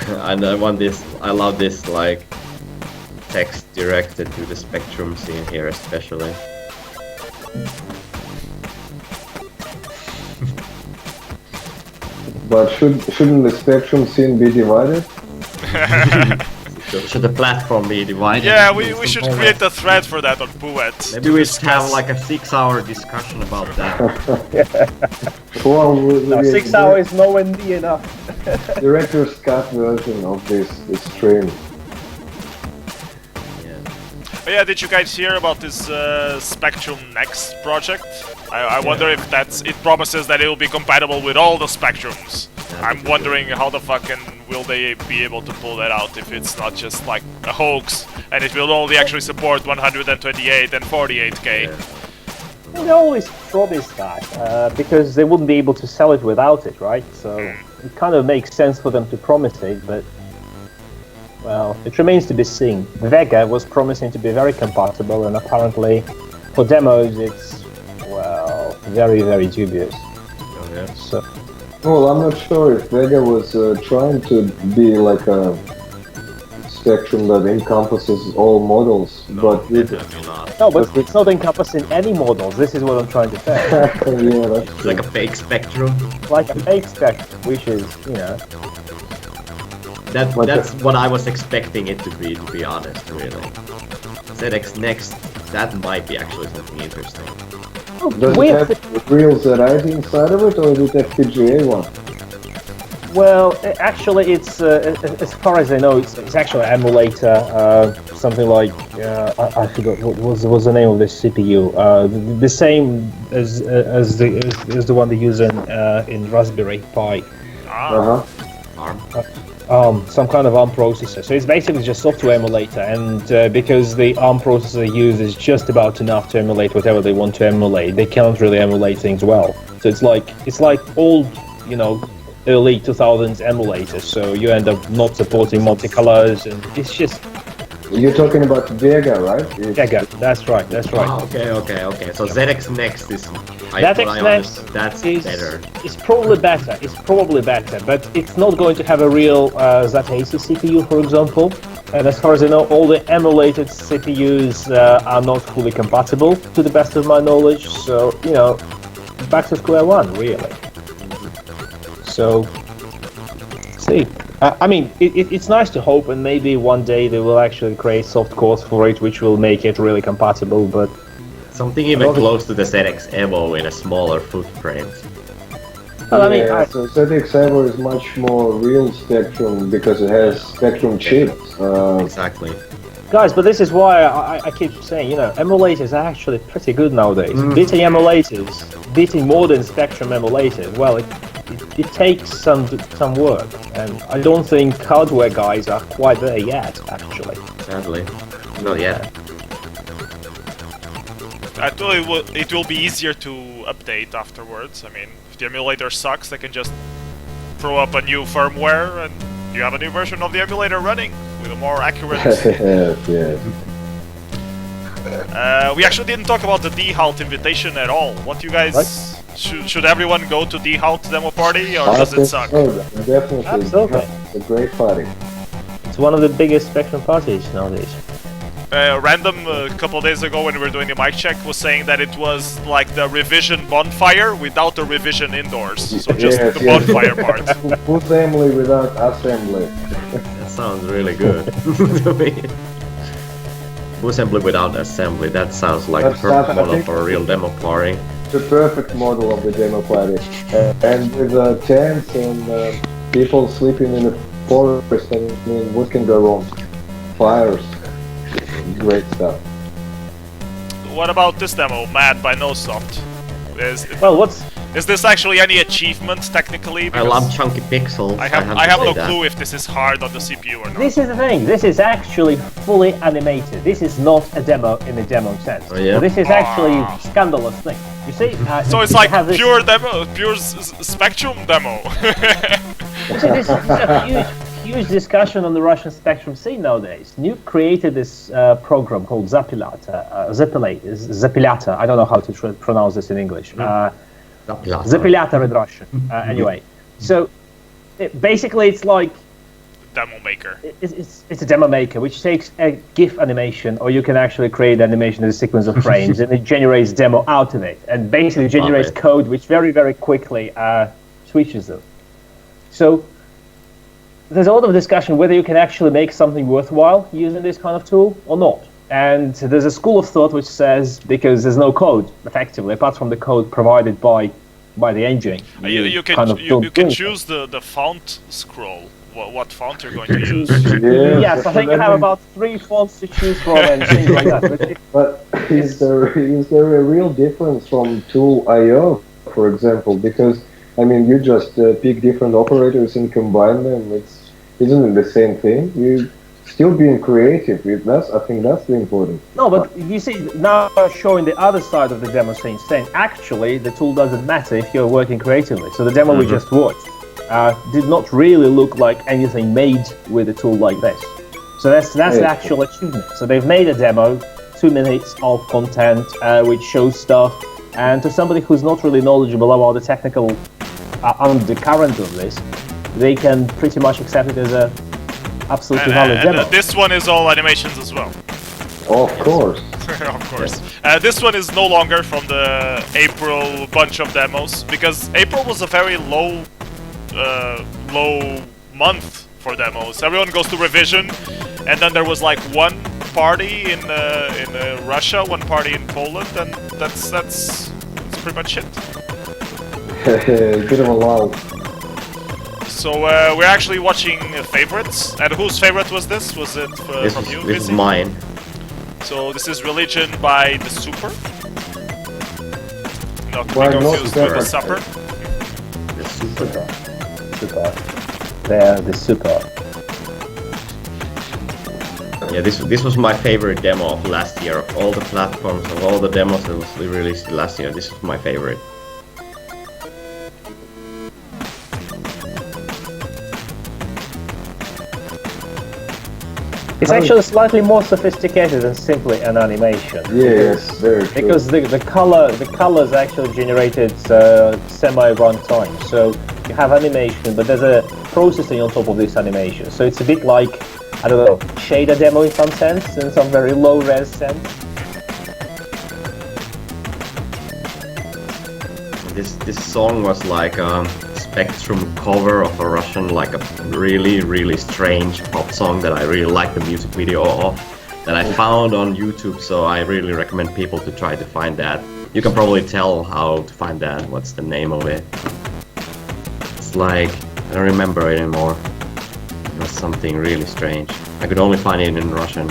And I love this like text directed to the Spectrum scene here especially. But shouldn't the Spectrum scene be divided? Should the platform be divided? Yeah, we should create a thread for that on Puet. Maybe we should have like a 6-hour discussion about that. Well, No, 6 hours is nowhere near enough. Director's cut version of this stream. But yeah, did you guys hear about this Spectrum Next project? I wonder if it promises that it will be compatible with all the Spectrums. I'm wondering how the fucking will they be able to pull that out if it's not just like a hoax and it will only actually support 128 and 48K. Well, they always promise that because they wouldn't be able to sell it without it, right? So it kind of makes sense for them to promise it, but well, it remains to be seen. Vega was promising to be very compatible, and apparently for demos it's, well, very, very dubious. Oh, yeah. So, Well, I'm not sure if Vega was trying to be like a spectrum that encompasses all models, No, but with definitely not. No, but it's not encompassing any models. This is what I'm trying to say. yeah, that's It's like a fake spectrum. Like a fake spectrum, which is, you know. That's what I was expecting it to be honest, really. ZX Next, that might be actually something interesting. Does it have real ZID inside of it, or is it FPGA one? Well, actually, it's as far as I know, it's actually an emulator. Something like I forgot what was the name of this CPU. The same as the one they use in Raspberry Pi. ARM. Some kind of ARM processor. So it's basically just software emulator, and because the ARM processor they use is just about enough to emulate whatever they want to emulate, they cannot really emulate things well. So it's like old, early 2000s emulators. So you end up not supporting multicolors, and it's just. You're talking about Vega, right? Vega. That's right. Oh, okay. So ZX Next is. That's better. It's probably better, but it's not going to have a real Z80 CPU, for example. And as far as I know, all the emulated CPUs are not fully compatible, to the best of my knowledge. So, back to square one, really. So, see. I mean, it's nice to hope, and maybe one day they will actually create soft cores for it, which will make it really compatible, but... Something even close to the ZX Evo in a smaller footprint. Well, I mean, so ZX Evo is much more real spectrum because it has spectrum chips. Exactly. Guys, but this is why I keep saying, emulators are actually pretty good nowadays. Beating modern spectrum emulators, well, it takes some work, and I don't think hardware guys are quite there yet, actually. Sadly, not yet. I thought it will be easier to update afterwards. I mean, if the emulator sucks, they can just throw up a new firmware and you have a new version of the emulator running with a more accurate... yes. We actually didn't talk about the D-Halt invitation at all. What do you guys... Should everyone go to D-Halt demo party, or does it suck? Definitely. Absolutely. It's a great party. It's one of the biggest spectrum parties nowadays. Random, a couple of days ago when we were doing the mic check, was saying that it was like the revision bonfire without the revision indoors. So just the bonfire part. Full assembly without assembly. That sounds really good to me. Full assembly without assembly, that sounds like the perfect model for a real demo party. The perfect model of the demo party. And with tents and people sleeping in the forest, I mean, what can go wrong? Fires. Great stuff. What about this demo, Mad by NoSoft? Is this actually any achievement technically? I love chunky pixels. I have no clue if this is hard on the CPU or not. This is the thing. This is actually fully animated. This is not a demo in the demo sense. Oh, yeah? This is actually a scandalous thing. You see? So it's like pure demo, pure Spectrum demo. You see, this is a huge discussion on the Russian Spectrum scene nowadays. Nuke created this program called Zapilata. I don't know how to pronounce this in English. Zapilata in Russian. Anyway, so basically it's like demo maker. It's a demo maker which takes a GIF animation, or you can actually create animation in a sequence of frames, and it generates demo out of it, and basically generates code which very, very quickly switches them. So there's a lot of discussion whether you can actually make something worthwhile using this kind of tool or not. And there's a school of thought which says, because there's no code, effectively, apart from the code provided by the engine. You can choose the font scroll, what font you're going to use. Yes, I think I have about 3 fonts to choose from and things like that. But is there a real difference from tool.io, for example? Because, I mean, you just pick different operators and combine them. Isn't it the same thing? You still being creative. I think that's the important. No, but you see, now showing the other side of the demo scene, saying actually the tool doesn't matter if you're working creatively. So the demo we just watched did not really look like anything made with a tool like this. So that's the actual achievement. So they've made a demo, 2 minutes of content which shows stuff, and to somebody who's not really knowledgeable about the technical undercurrent of this, they can pretty much accept it as absolutely valid demo. This one is all animations as well. Of course. Of course. This one is no longer from the April bunch of demos, because April was a very low month for demos. Everyone goes to revision, and then there was like one party in Russia, one party in Poland, and that's pretty much it. Bit of a lull. So we're actually watching favorites, and whose favorite was this? Was it from you? This is Visy? mine. So this is Religion by The Super. Not to be Why not confused with The Supper? Supper. The super. Super. They're the super. Yeah, this was my favorite demo of last year. Of all the platforms, of all the demos that was released last year, this was my favorite. It's actually slightly more sophisticated than simply an animation. Yes, very true. Because the colors actually generated semi-runtime. So you have animation, but there's a processing on top of this animation. So it's a bit like, I don't know, shader demo in some sense, in some very low-res sense. This song was like a Spectrum cover of a Russian, like a really strange pop song that I really like the music video of, that I found on YouTube, so I really recommend people to try to find that. You can probably tell how to find that, what's the name of it. It's like, I don't remember it anymore. It was something really strange. I could only find it in Russian.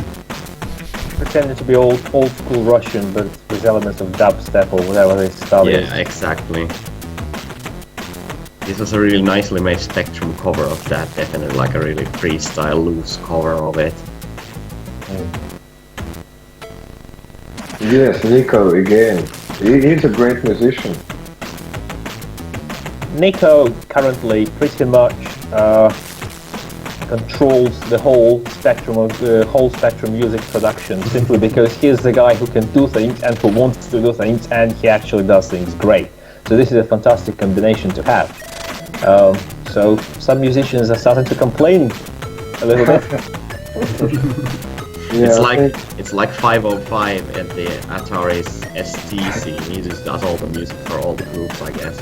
Pretending to be old school Russian, but with elements of dubstep or whatever this style is. Yeah, exactly. This was a really nicely made Spectrum cover of that, definitely like a really freestyle, loose cover of it. Yes, Nico again. He's a great musician. Nico currently pretty much controls the whole spectrum music production, simply because he's the guy who can do things and who wants to do things, and he actually does things great. So this is a fantastic combination to have. So some musicians are starting to complain a little bit. Yeah, it's like 505 at the Atari's STC. He just does all the music for all the groups, I guess.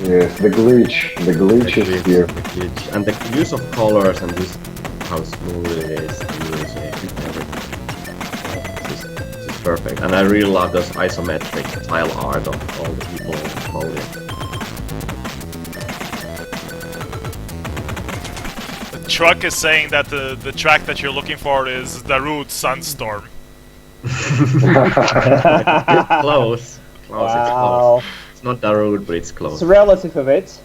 Yes, the glitch is here. The glitch. And the use of colors and just how smooth it is. This is perfect. And I really love those isometric tile art of all the people involved. The truck is saying that the track that you're looking for is Darude Sunstorm. Close. Wow. It's close. It's not Darude, but it's close. It's relative of it.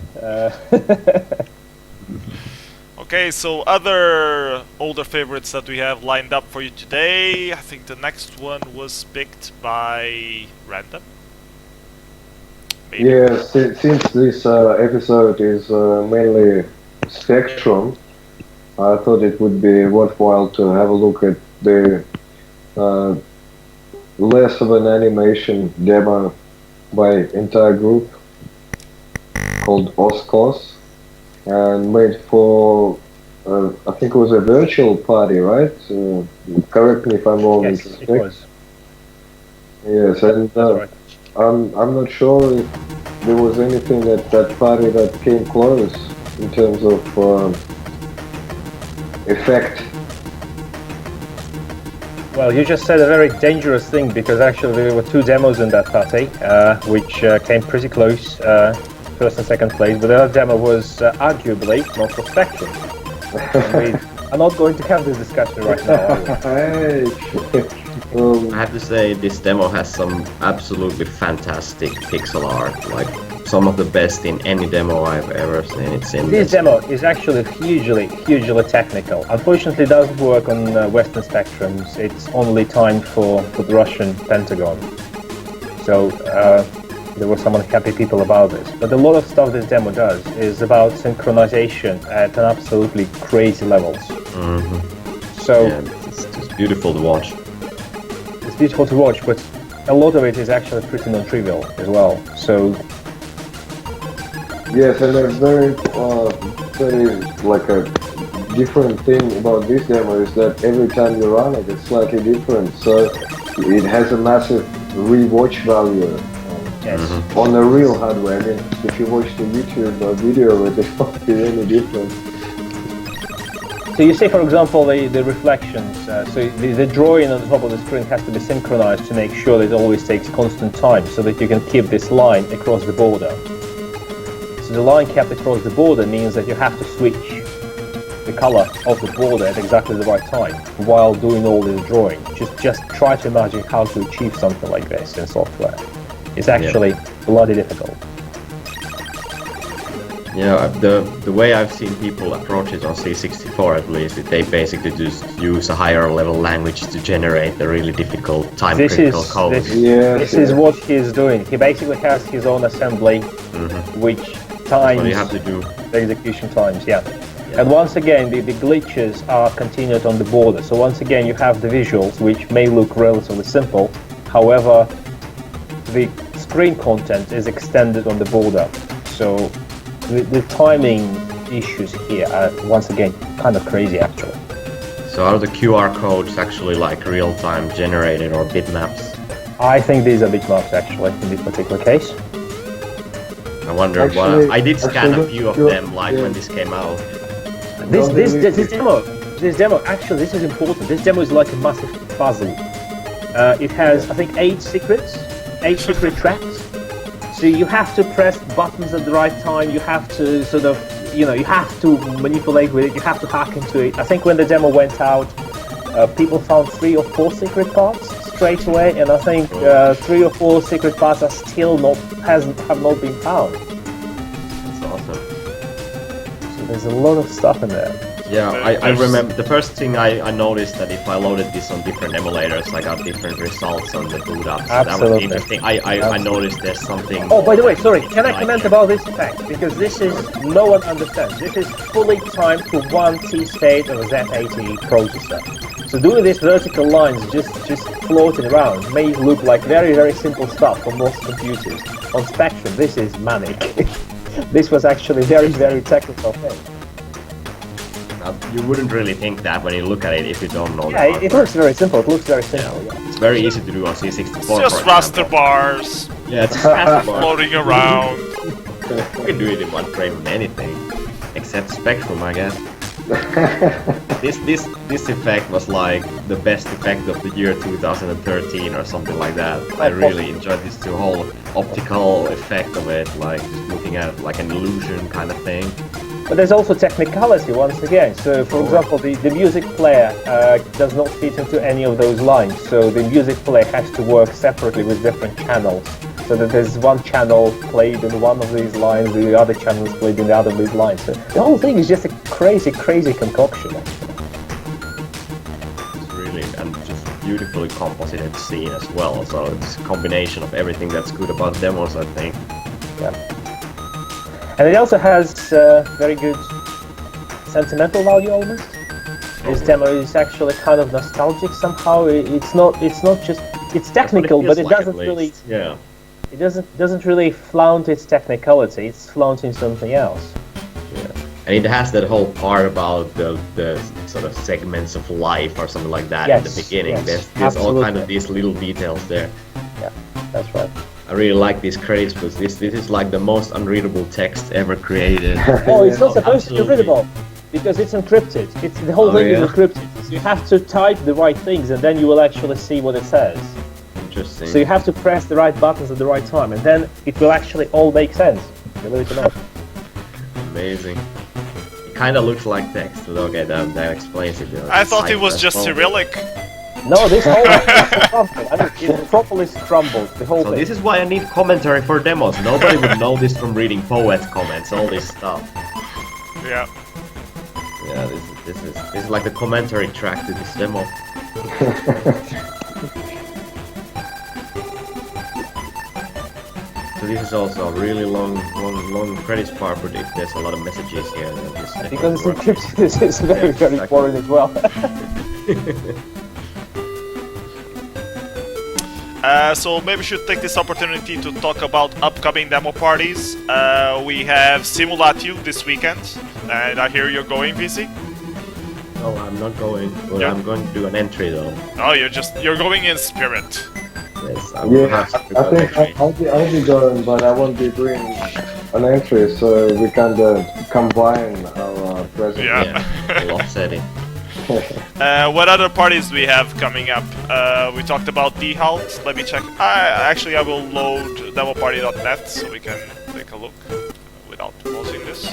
Okay, so other older favorites that we have lined up for you today. I think the next one was picked by random. Maybe. Yeah, since this episode is mainly Spectrum, I thought it would be worthwhile to have a look at the less of an animation demo by entire group called Oscos, and made for I think it was a virtual party, right? Correct me if I'm wrong. Yes, it was. Yes, and Right. I'm not sure if there was anything at that party that came close in terms of effect. Well, you just said a very dangerous thing, because actually there were two demos in that party, which came pretty close, first and second place, but the other demo was arguably not for Spectrum. We are not going to have this discussion right now, are we? Hey. I have to say, this demo has some absolutely fantastic pixel art, like some of the best in any demo I've ever seen. It's in This demo is actually hugely technical. Unfortunately, it doesn't work on Western Spectrums. It's only timed for the Russian Pentagon. So there were some unhappy people about this. But a lot of stuff this demo does is about synchronization at an absolutely crazy levels. Mm-hmm. So Yeah, it's just beautiful to watch. it's beautiful to watch, but a lot of it is actually pretty non-trivial as well. So Yes, and a very like a different thing about this demo is that every time you run it, it's slightly different. So it has a massive rewatch value yes. on the real hardware. I mean, if you watch the YouTube video, it won't be any different. So you see, for example, the reflections. So the drawing on the top of the screen has to be synchronized to make sure that it always takes constant time, so that you can keep this line across the border. So the line kept across the border means that you have to switch the color of the border at exactly the right time while doing all this drawing. Just try to imagine how to achieve something like this in software. It's actually bloody difficult. Yeah, the way I've seen people approach it on C64 at least, they basically just use a higher level language to generate the really difficult time-critical code. This is what he's doing. He basically has his own assembly, which times What you have to do. the execution times, And once again, the glitches are continued on the border. So once again, you have the visuals, which may look relatively simple. However, the screen content is extended on the border. So the timing issues here are, once again, kind of crazy, actually. So are the QR codes actually like real-time generated or bitmaps? I think these are bitmaps, actually, in this particular case. I wonder Actually- I did scan a actually, few of you're- them like when this came out. This demo, actually, this is important. This demo is like a massive puzzle. It has, I think, 8 secret tracks. So you have to press buttons at the right time. You have to sort of, you have to manipulate with it. You have to hack into it. I think when the demo went out, people found 3 or 4 secret parts straight away, and I think 3 or 4 secret parts are still have not been found. That's awesome. So there's a lot of stuff in there. Yeah, I remember the first thing I noticed that if I loaded this on different emulators, I got different results on the boot up. So that was Absolutely. interesting. I noticed there's something. Oh, by the way, sorry, can I comment about this effect? Because this is, no one understands. This is fully timed to 1 T-state of a Z80 processor. So doing these vertical lines just floating around may look like very, very simple stuff for most computers. On Spectrum, this is manic. This was actually very, very technical thing. You wouldn't really think that when you look at it if you don't know. Yeah, it looks very simple. It looks very simple. Yeah. It's very easy to do on C64. It's just for raster example. bars Yeah, it's just raster bars. floating around. You can do it in one frame of anything, except Spectrum, I guess. This effect was like the best effect of the year 2013 or something like that. I really enjoyed this whole optical effect of it, like just looking at it like an illusion kind of thing. But there's also technicality once again. So, for example, the music player does not fit into any of those lines. So the music player has to work separately with different channels. So that there's one channel played in one of these lines, the other channel is played in the other of these lines. So the whole thing is just a crazy, crazy concoction. It's really and just beautifully composited scene as well. So it's a combination of everything that's good about demos, I think. Yeah. And it also has very good sentimental value almost. This demo is actually kind of nostalgic somehow. It's not just, it's technical, but it doesn't really, it doesn't really flaunt its technicality. It's flaunting something else. Yeah. And it has that whole part about the sort of segments of life or something like that at the beginning. Yes, there's all kind of these little details there. Yeah, that's right. I really like these credits because this is like the most unreadable text ever created. Oh, it's not supposed to be readable because it's encrypted. It's the whole thing is encrypted. So you have to type the right things and then you will actually see what it says. Interesting. So you have to press the right buttons at the right time and then it will actually all make sense. Believe it or not. Amazing. It kind of looks like text, but okay, that explains it. I thought it was just Cyrillic. No, this whole thing is crumbled. I mean, it's properly scrambled. The whole So thing. this is why I need commentary for demos. Nobody would know this from reading poets' comments, all this stuff. Yeah. Yeah, this is like the commentary track to this demo. So this is also a really long credits part, but if there's a lot of messages here, then this Because it's definitely encrypted, this is very, very exactly. boring as well. So maybe we should take this opportunity to talk about upcoming demo parties. We have Simulatio this weekend, and I hear you're going, visy. No, I'm not going. Well, Yeah. I'm going to do an entry though. Oh, you're going in spirit. Yes, I will Yeah, have to do I an think entry. I'll be going, but I won't be doing an entry, so we can combine our present. Yeah. We'll offset it. What other parties we have coming up? We talked about D-Halt. Let me check. Actually, I will load demoparty.net so we can take a look without pausing this.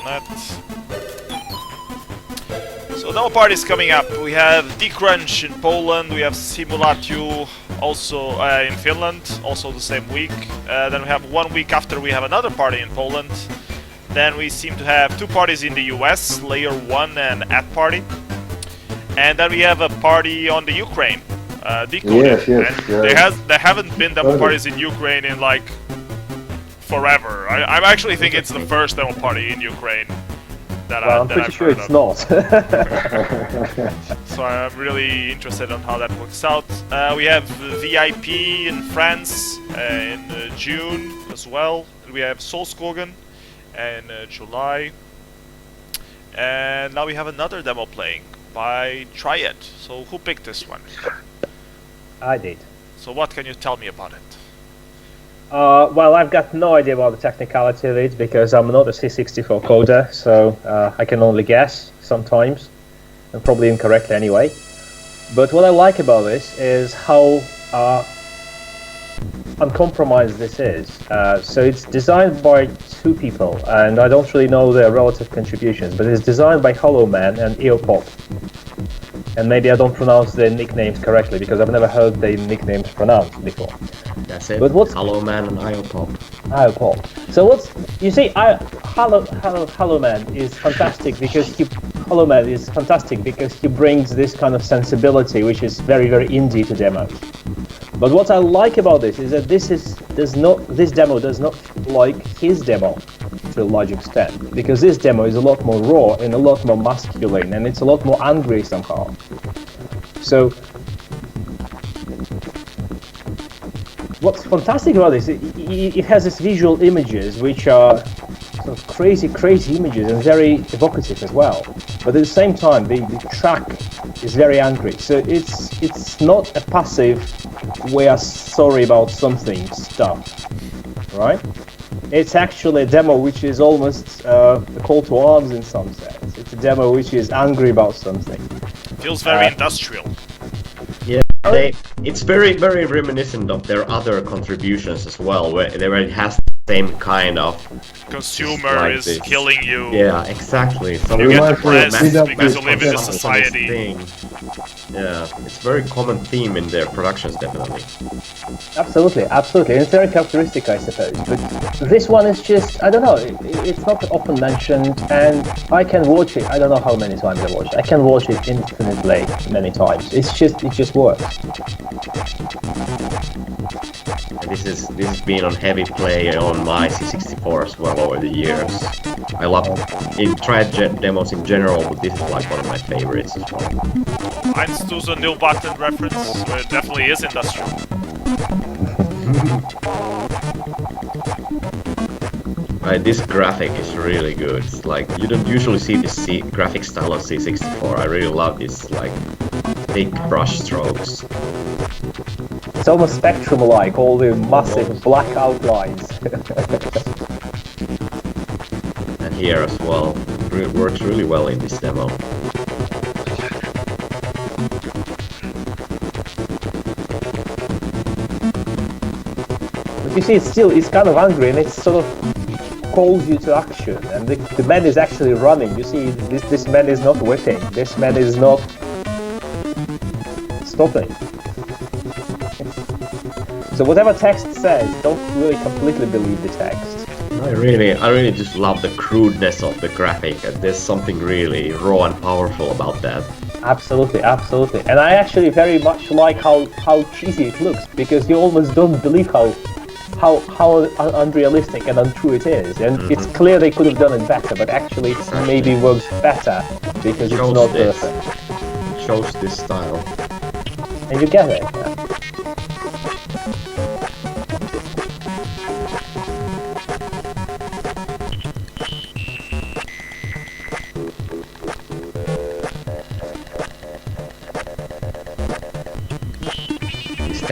.net. So demo parties coming up. We have D-Crunch in Poland. We have Simulatio also in Finland, also the same week. Then we have 1 week after we have another party in Poland. Then we seem to have 2 parties in the US, Layer 1 and At Party. And then we have a party on the Ukraine, Decoded. Yes, and yes. there haven't been demo parties in Ukraine in like forever. I actually think it's the first demo party in Ukraine that, Well, I'm that pretty I've sure heard it's of. not. So I'm really interested on how that works out. We have VIP in France in June as well. We have Solskogen in July. And now we have another demo playing by Triad. So who picked this one? I did. So what can you tell me about it? Well, I've got no idea about the technicality of it because I'm not a C64 coder, so I can only guess sometimes, and probably incorrectly anyway. But what I like about this is how uncompromised this is. So it's designed by 2 people, and I don't really know their relative contributions, but it's designed by Hollow Man and Eopop. And maybe I don't pronounce their nicknames correctly because I've never heard their nicknames pronounced before. That's it. But what's- Hello Man and Iopop. Eopop. So you see, Hollow Man is fantastic because he brings this kind of sensibility which is very, very indie to demos. But what I like about this is that this demo does not feel like his demo to a large extent, because this demo is a lot more raw and a lot more masculine, and it's a lot more angry somehow. So what's fantastic about this, it has these visual images which are sort of crazy images and very evocative as well. But at the same time, the track is very angry. So it's not a passive "we are sorry about something" stuff, right? It's actually a demo which is almost a call to arms in some sense. It's a demo which is angry about something. Feels very industrial. Yeah, it's very, very reminiscent of their other contributions as well, where it has the same kind of... Consumer like is this. killing you. Yeah, exactly. So You we get want depressed massive because you live in a focus on this society. thing. Yeah, it's a very common theme in their productions, definitely. Absolutely. And it's very characteristic, I suppose. But this one is just, I don't know, it's not often mentioned, and I can watch it, I don't know how many times I watched it. I can watch it infinitely many times. It just works. And this has been on heavy play on my C64 as well over the years. I love Triad demos in general, but this is like one of my favorites as well. 1 button reference, where it definitely is industrial. This graphic is really good. It's like, you don't usually see this graphic style on C64. I really love this, like, thick brush strokes. It's almost Spectrum-like, all the massive black outlines. And here as well. It works really well in this demo. But you see, it's kind of angry, and it sort of calls you to action, and the man is actually running. You see, this man is not whipping. This man is not stopping. So whatever text says, don't really completely believe the text. I really just love the crudeness of the graphic. There's something really raw and powerful about that. Absolutely. And I actually very much like how cheesy it looks, because you almost don't believe how unrealistic and untrue it is. And it's clear they could have done it better, but actually it maybe works better because it's not perfect. It shows this style. And you get it. Yeah.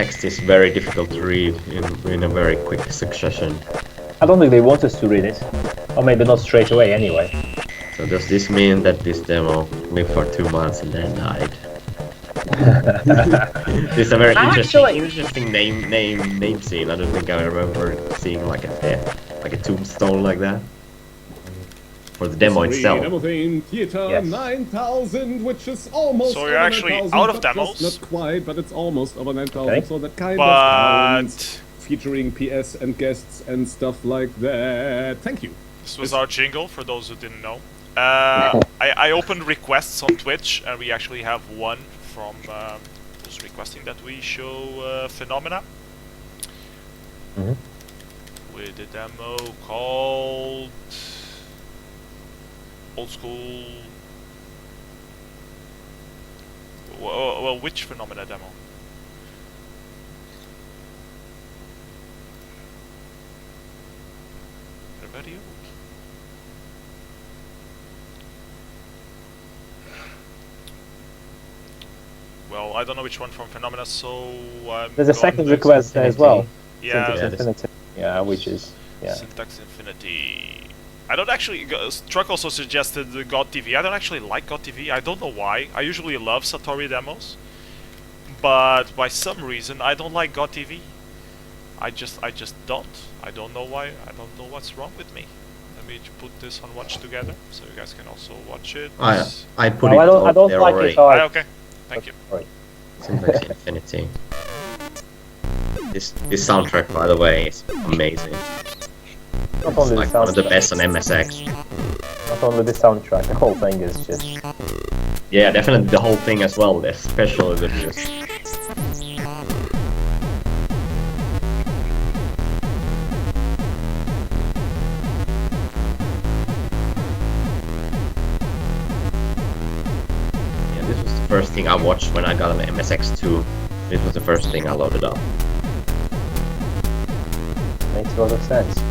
text is very difficult to read in a very quick succession. I don't think they want us to read it. Or maybe not straight away anyway. So does this mean that this demo lived for 2 months and then died? This is a very interesting name scene. I don't think I remember seeing like a tombstone like that. For the demo itself. Demoscene Theater Yes. 9000, which is almost So you're over actually 9,000, out of but demos? just not quite, but it's almost over 9,000, Okay. so that kind of But counts. Featuring PS and guests and stuff like that. Thank you. this was our jingle for those who didn't know. I opened requests on Twitch, and we actually have one from who's requesting that we show Phenomena with a demo called Old School. Well, which Phenomena demo? Everybody? Well, I don't know which one from Phenomena, so I'm There's a going second with request as well. Yeah, Syntax Infinity. Yeah, which is Syntax Infinity. I don't actually. Truck also suggested the God TV. I don't actually like God TV. I don't know why. I usually love Satori demos, but by some reason I don't like God TV. I just don't. I don't know why. I don't know what's wrong with me. Let me put this on Watch Together, so you guys can also watch it. I put No, it I don't there like already. it. So Okay, thank you. Sorry. Syntax Infinity. This soundtrack, by the way, is amazing. Not It's only like the one of the soundtrack. best on MSX. Not only the soundtrack. The whole thing is just. Yeah, definitely the whole thing as well, especially the music. Yeah, this was the first thing I watched when I got an MSX2. This was the first thing I loaded up. Makes a lot of sense.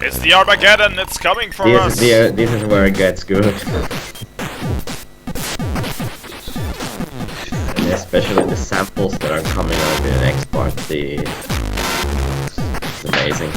It's the Armageddon. It's coming from us. This is where it gets good. And especially the samples that are coming out in the next part. It's amazing.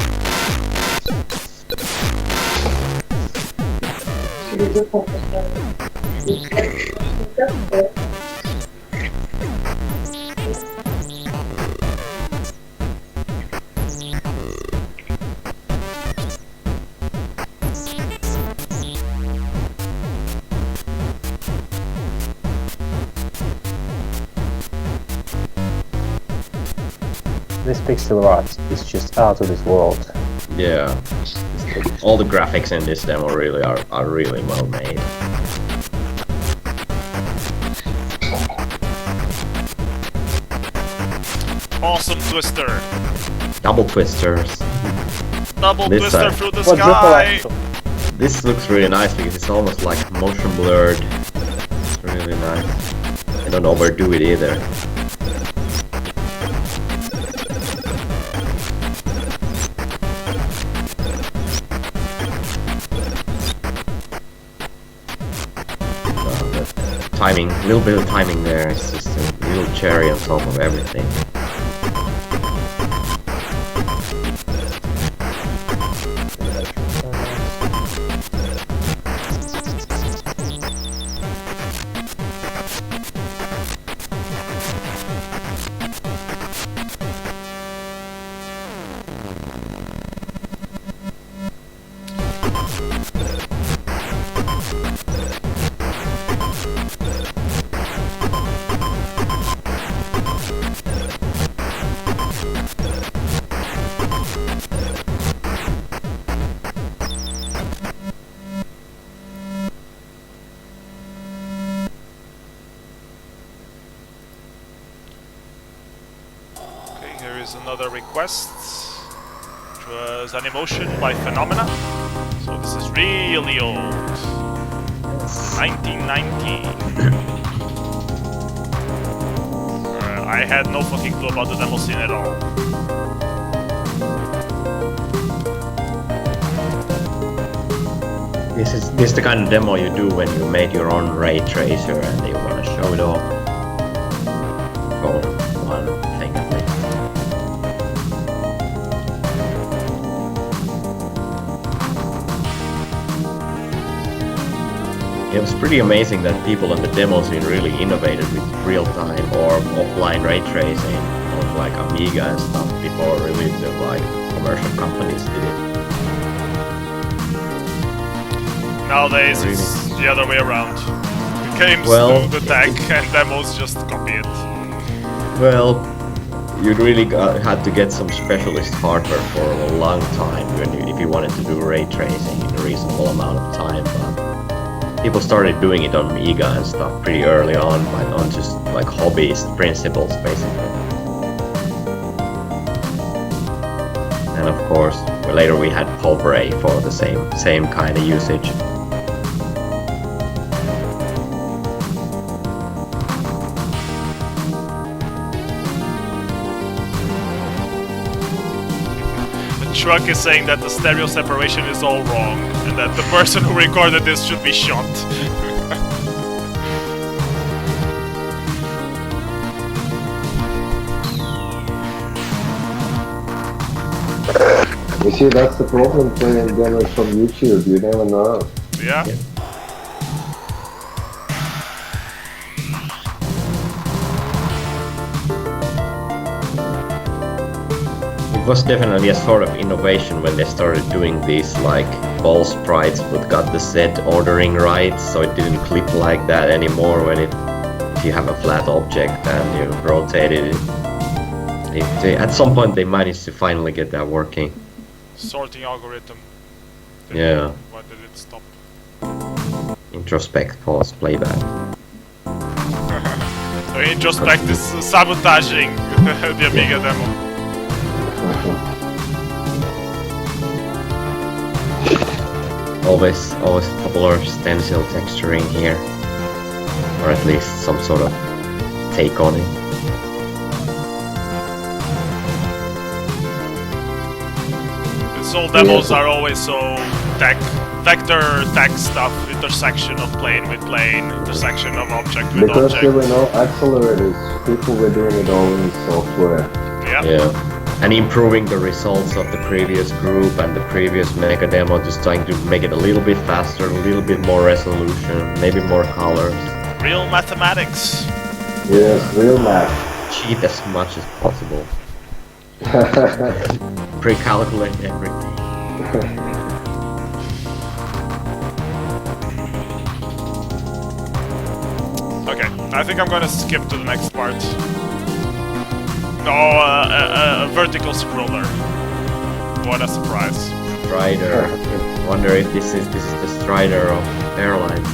This pixel art is just out of this world. Yeah. All the graphics in this demo really are really well made. Awesome twister. Double twisters. Double This twister side. through the Quadruple sky. axle. This looks really nice because it's almost like motion blurred. It's really nice. I don't overdo it either. The timing, a little bit of timing there. It's just a little cherry on top of everything. is another request, which was an emotion by Phenomena. So this is really old. 1990. I had no fucking clue about the demo scene at all. This is the kind of demo you do when you made your own ray tracer and you want to show it off. For one thing at least. It was pretty amazing that people in the demo scene really innovated with real-time or offline ray tracing on like Amiga and stuff before really the like commercial companies did it. Nowadays Really? it's the other way around. Games Well, do the tech and demos just copy it. Well, you really had to get some specialist hardware for a long time if you wanted to do ray tracing in a reasonable amount of time. But people started doing it on Amiga and stuff pretty early on, but on just like hobbyist principles basically. And of course, later we had pulp ray for the same kind of usage. Shrug is saying that the stereo separation is all wrong and that the person who recorded this should be shot. You see, that's the problem playing demos from YouTube. You never know. Yeah. It was definitely a sort of innovation when they started doing these like ball sprites but got the set ordering right, so it didn't clip like that anymore when if you have a flat object and you rotated it. At some point they managed to finally get that working. Sorting algorithm. Yeah. Why did it stop? Introspect, pause, playback. So Introspect is sabotaging the Amiga demo. Always popular stencil texturing here, or at least some sort of take on it. These old demos are always so vector tech stuff, intersection of plane with plane, intersection of object with Because object. there were no accelerators, people were doing it all in software. Yeah. And improving the results of the previous group and the previous mega demo, just trying to make it a little bit faster, a little bit more resolution, maybe more colors. Real mathematics. Yes, real math. Cheat as much as possible. Pre-calculate everything. Okay, I think I'm gonna skip to the next part. Oh, a vertical scroller. What a surprise. Strider. Wonder if this is the Strider of airlines.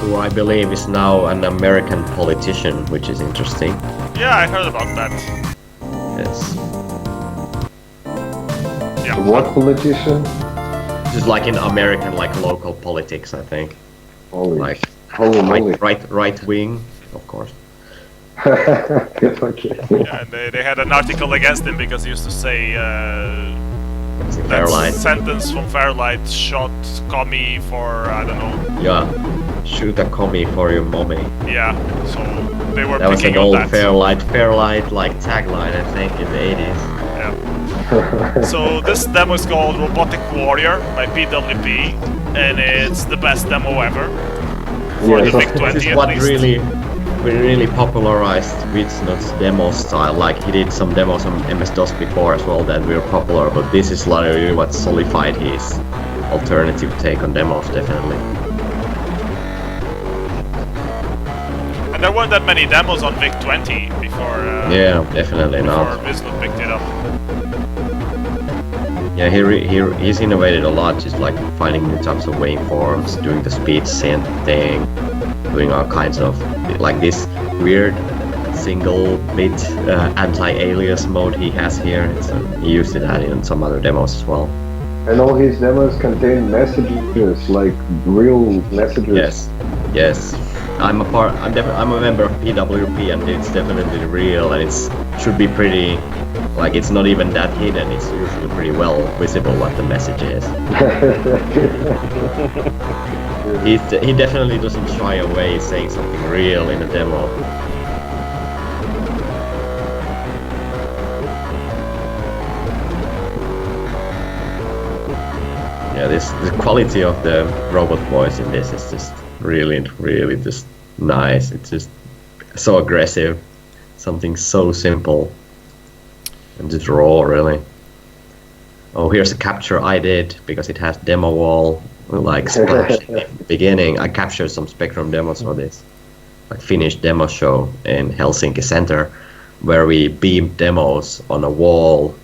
Who I believe is now an American politician, which is interesting. Yeah, I heard about that. Yes. Yeah. What politician? Just like in American, like local politics, I think. Holy, Like holy moly. right wing, of course. Okay. Yeah, and they had an article against him because he used to say that Fairlight. sentence from Fairlight, shot commie for, I don't know. Yeah. Shoot a commie for your mommy. Yeah, so they were That was picking an on old that. Fairlight like tagline, I think, in the 80s. Yeah. So this demo is called Robotic Warrior by PWP, and it's the best demo ever. For Yes. the Big 20 This is at what least. really popularized Witsnut's demo style. Like he did some demos on MS-DOS before as well that were popular, but this is literally what solidified his alternative take on demos, definitely. And there weren't that many demos on Vic 20 before. Yeah, definitely Before not. Visnut picked it up. Yeah, he's innovated a lot, just like finding new types of waveforms, doing the speed synth thing. doing all kinds of like this weird single bit anti-alias mode he has here. He used to that in some other demos as well. And all his demos contain messages, like real messages. Yes. I'm a member of PWP, and it's definitely real, and it should be pretty. Like, it's not even that hidden. It's usually pretty well visible what the message is. He definitely doesn't shy away saying something real in a demo. Yeah, the quality of the robot voice in this is just really just nice. It's just so aggressive, something so simple and just raw, really. Oh, here's a capture I did because it has demo wall like splash in the beginning. I captured some Spectrum demos for this, like finished demo show in Helsinki Center, where we beamed demos on a wall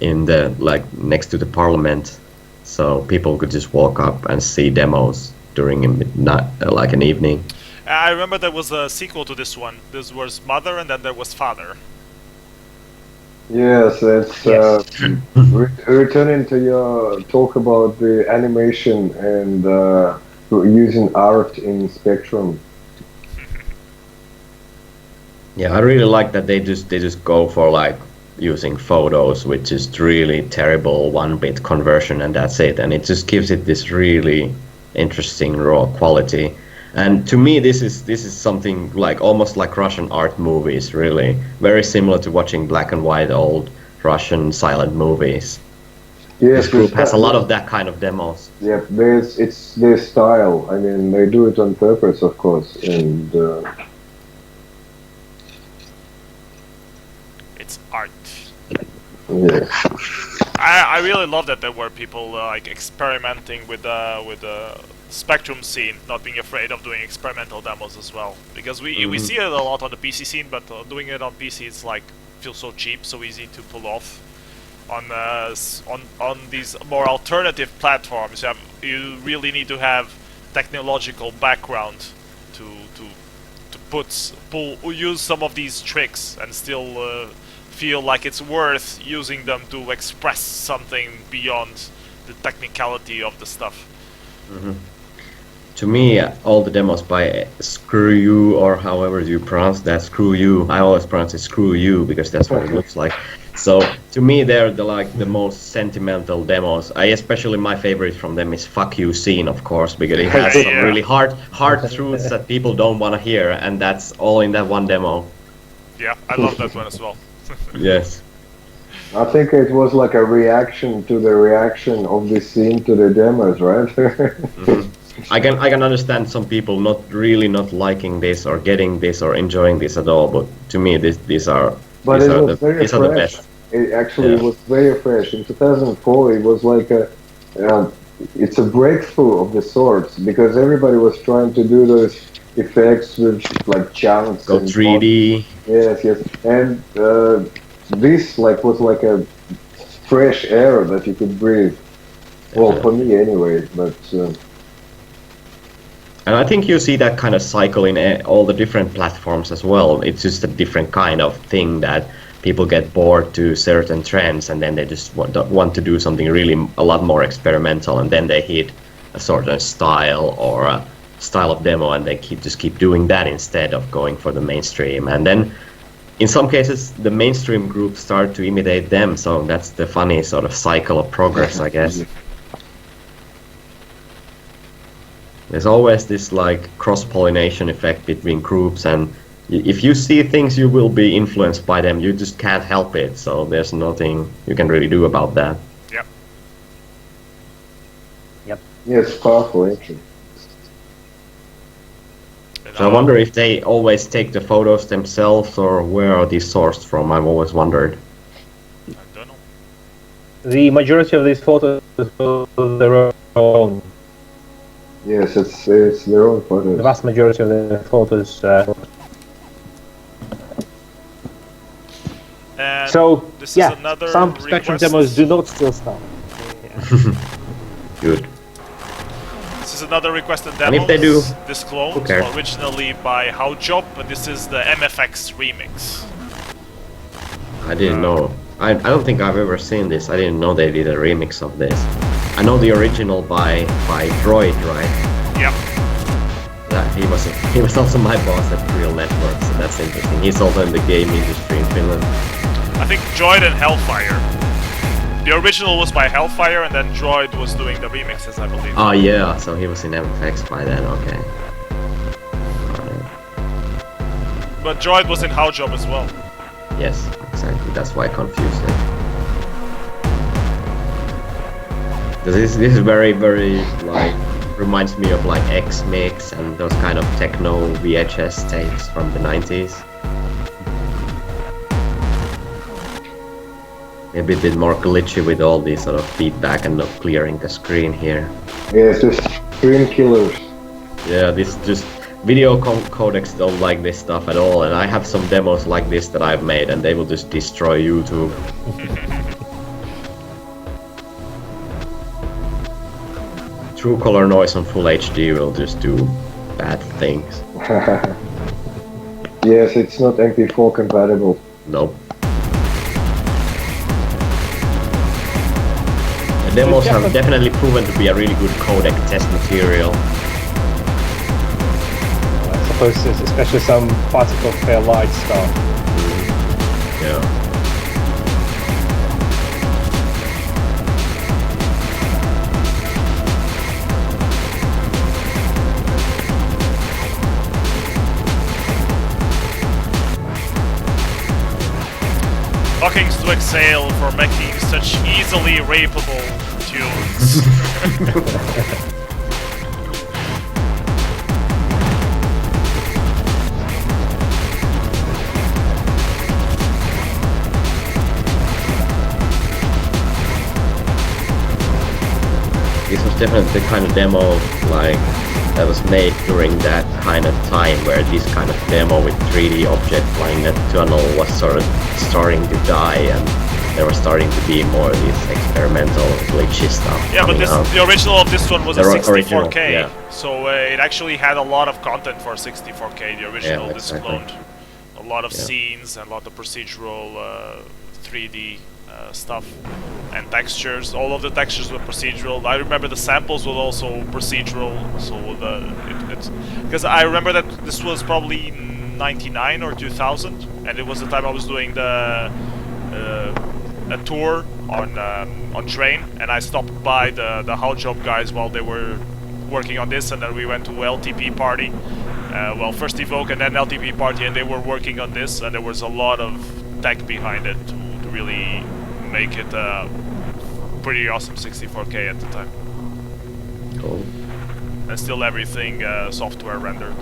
in the next to the Parliament, so people could just walk up and see demos during a midnight, like an evening. I remember there was a sequel to this one. This was Mother, and then there was Father. Yes, it's returning to your talk about the animation and using art in Spectrum. Yeah, I really like that they just go for like using photos, which is really terrible 1-bit conversion, and that's it. And it just gives it this really interesting raw quality. And to me, this is something like almost like Russian art movies, really very similar to watching black and white old Russian silent movies. Yes, this group has a lot of that kind of demos. Yep, it's their style. I mean, they do it on purpose, of course, and It's art. yeah. I really love that there were people like experimenting with the Spectrum scene, not being afraid of doing experimental demos as well. Because we see it a lot on the PC scene, but doing it on PC it's like feels so cheap, so easy to pull off. On these more alternative platforms, you really need to have technological background to use some of these tricks and still feel like it's worth using them to express something beyond the technicality of the stuff. To me, all the demos by Screw You, or however you pronounce that, Screw You, I always pronounce it Screw You because that's what it looks like. So to me, they're the most sentimental demos. Especially my favorite from them is Fuck You Scene, of course, because it has some really hard truths that people don't want to hear, and that's all in that one demo. Yeah, I love that one as well. Yes. I think it was like a reaction to the reaction of the scene to the demos, right? I can understand some people not liking this or getting this or enjoying this at all, but to me these are the best. It actually was very fresh. In 2004, it was like it's a breakthrough of the sorts because everybody was trying to do those effects with like chunks. Go 3D. Yes, and this was like a fresh air that you could breathe. Well, for me anyway, but. And I think you see that kind of cycle in all the different platforms as well. It's just a different kind of thing that people get bored to certain trends, and then they just want to do something really a lot more experimental, and then they hit a certain style or a style of demo, and they keep doing that instead of going for the mainstream. And then in some cases, the mainstream groups start to imitate them. So that's the funny sort of cycle of progress, I guess. There's always this like cross-pollination effect between groups, and if you see things, you will be influenced by them. You just can't help it, so there's nothing you can really do about that. Yep. Yeah, it's powerful, actually. So I wonder if they always take the photos themselves, or where are these sourced from? I've always wondered. I don't know. The majority of these photos are their own. Yes, it's their own photos. The vast majority of the photos. And So this yeah, is another some Spectrum request. demos do not still start. Good. This is another requested demo. And if they do, this clone okay. originally by Howjob, but this is the MFX remix. I didn't know. I don't think I've ever seen this. I didn't know they did a remix of this. I know the original by Droid, right? Yep. He was also my boss at Real Network, so that's interesting. He's also in the game industry in Finland. I think Droid and Hellfire. The original was by Hellfire, and then Droid was doing the remixes, I believe. Oh yeah, so he was in MFX by then, okay. Alright. But Droid was in Howjob as well. Yes, exactly, that's why I confused it. This is very, very, like, reminds me of like X-Mix and those kind of techno VHS tapes from the 90s. Maybe a bit more glitchy with all these sort of feedback and not clearing the screen here. Yeah, it's just screen killers. Yeah, this just video codecs don't like this stuff at all, and I have some demos like this that I've made, and they will just destroy YouTube. True color noise on full HD will just do bad things. Yes, it's not MP4 compatible. Nope. The demos have definitely proven to be a really good codec test material. I suppose there's especially some particle fair light stuff. Yeah. Fucking to Exhale for making such easily rapeable tunes. This was definitely the kind of demo like that was made during that kind of time where this kind of demo with 3D object flying net tunnel was sort of starting to die, and there was starting to be more of this experimental glitchy stuff. Yeah, but coming out. the original of this one was a The 64K, original, yeah. so it actually had a lot of content for 64K. The original, Yeah, this exactly. cloned a lot of Yeah. scenes and a lot of procedural 3D stuff and textures. All of the textures were procedural. I remember the samples were also procedural, so because I remember that this was probably 99 or 2000, and it was the time I was doing a tour on train, and I stopped by the Howjob guys while they were working on this, and then we went to LTP party. Well, first Evoke and then LTP party, and they were working on this, and there was a lot of tech behind it to really make it a pretty awesome 64K at the time. Cool. And still everything software rendered.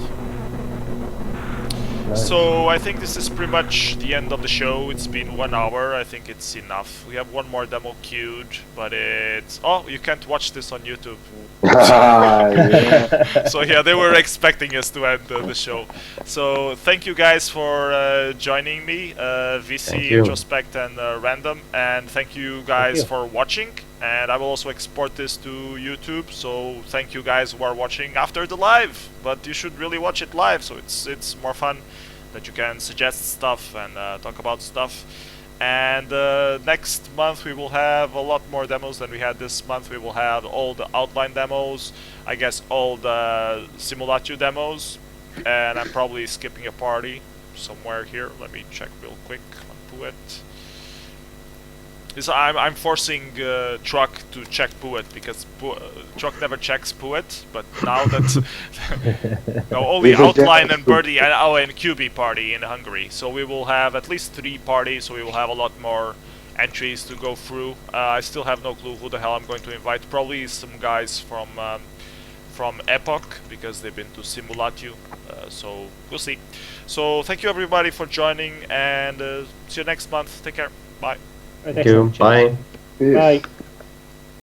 Nice. So I think this is pretty much the end of the show. It's been 1 hour. I think it's enough. We have one more demo queued, but it's... Oh, you can't watch this on YouTube. Yeah. So yeah, they were expecting us to end the show. So thank you guys for joining me, visy, Thank you. introspec, and random. And thank you guys you. for watching. And I will also export this to YouTube. So thank you guys who are watching after the live. But you should really watch it live, so it's more fun that you can suggest stuff and talk about stuff. And next month we will have a lot more demos than we had this month. We will have all the outline demos, I guess all the Simulatio demos, and I'm probably skipping a party somewhere here. Let me check real quick on Puet. I'm forcing Truck to check Puet because Truck never checks Puet, but now that no, only Outline and Birdie and and QB party in Hungary. So we will have at least 3 parties, so we will have a lot more entries to go through. I still have no clue who the hell I'm going to invite. Probably some guys from Epoch, because they've been to Simulatio. So we'll see. So thank you everybody for joining, and see you next month. Take care. Bye. Thank you. Bye. Peace. Bye.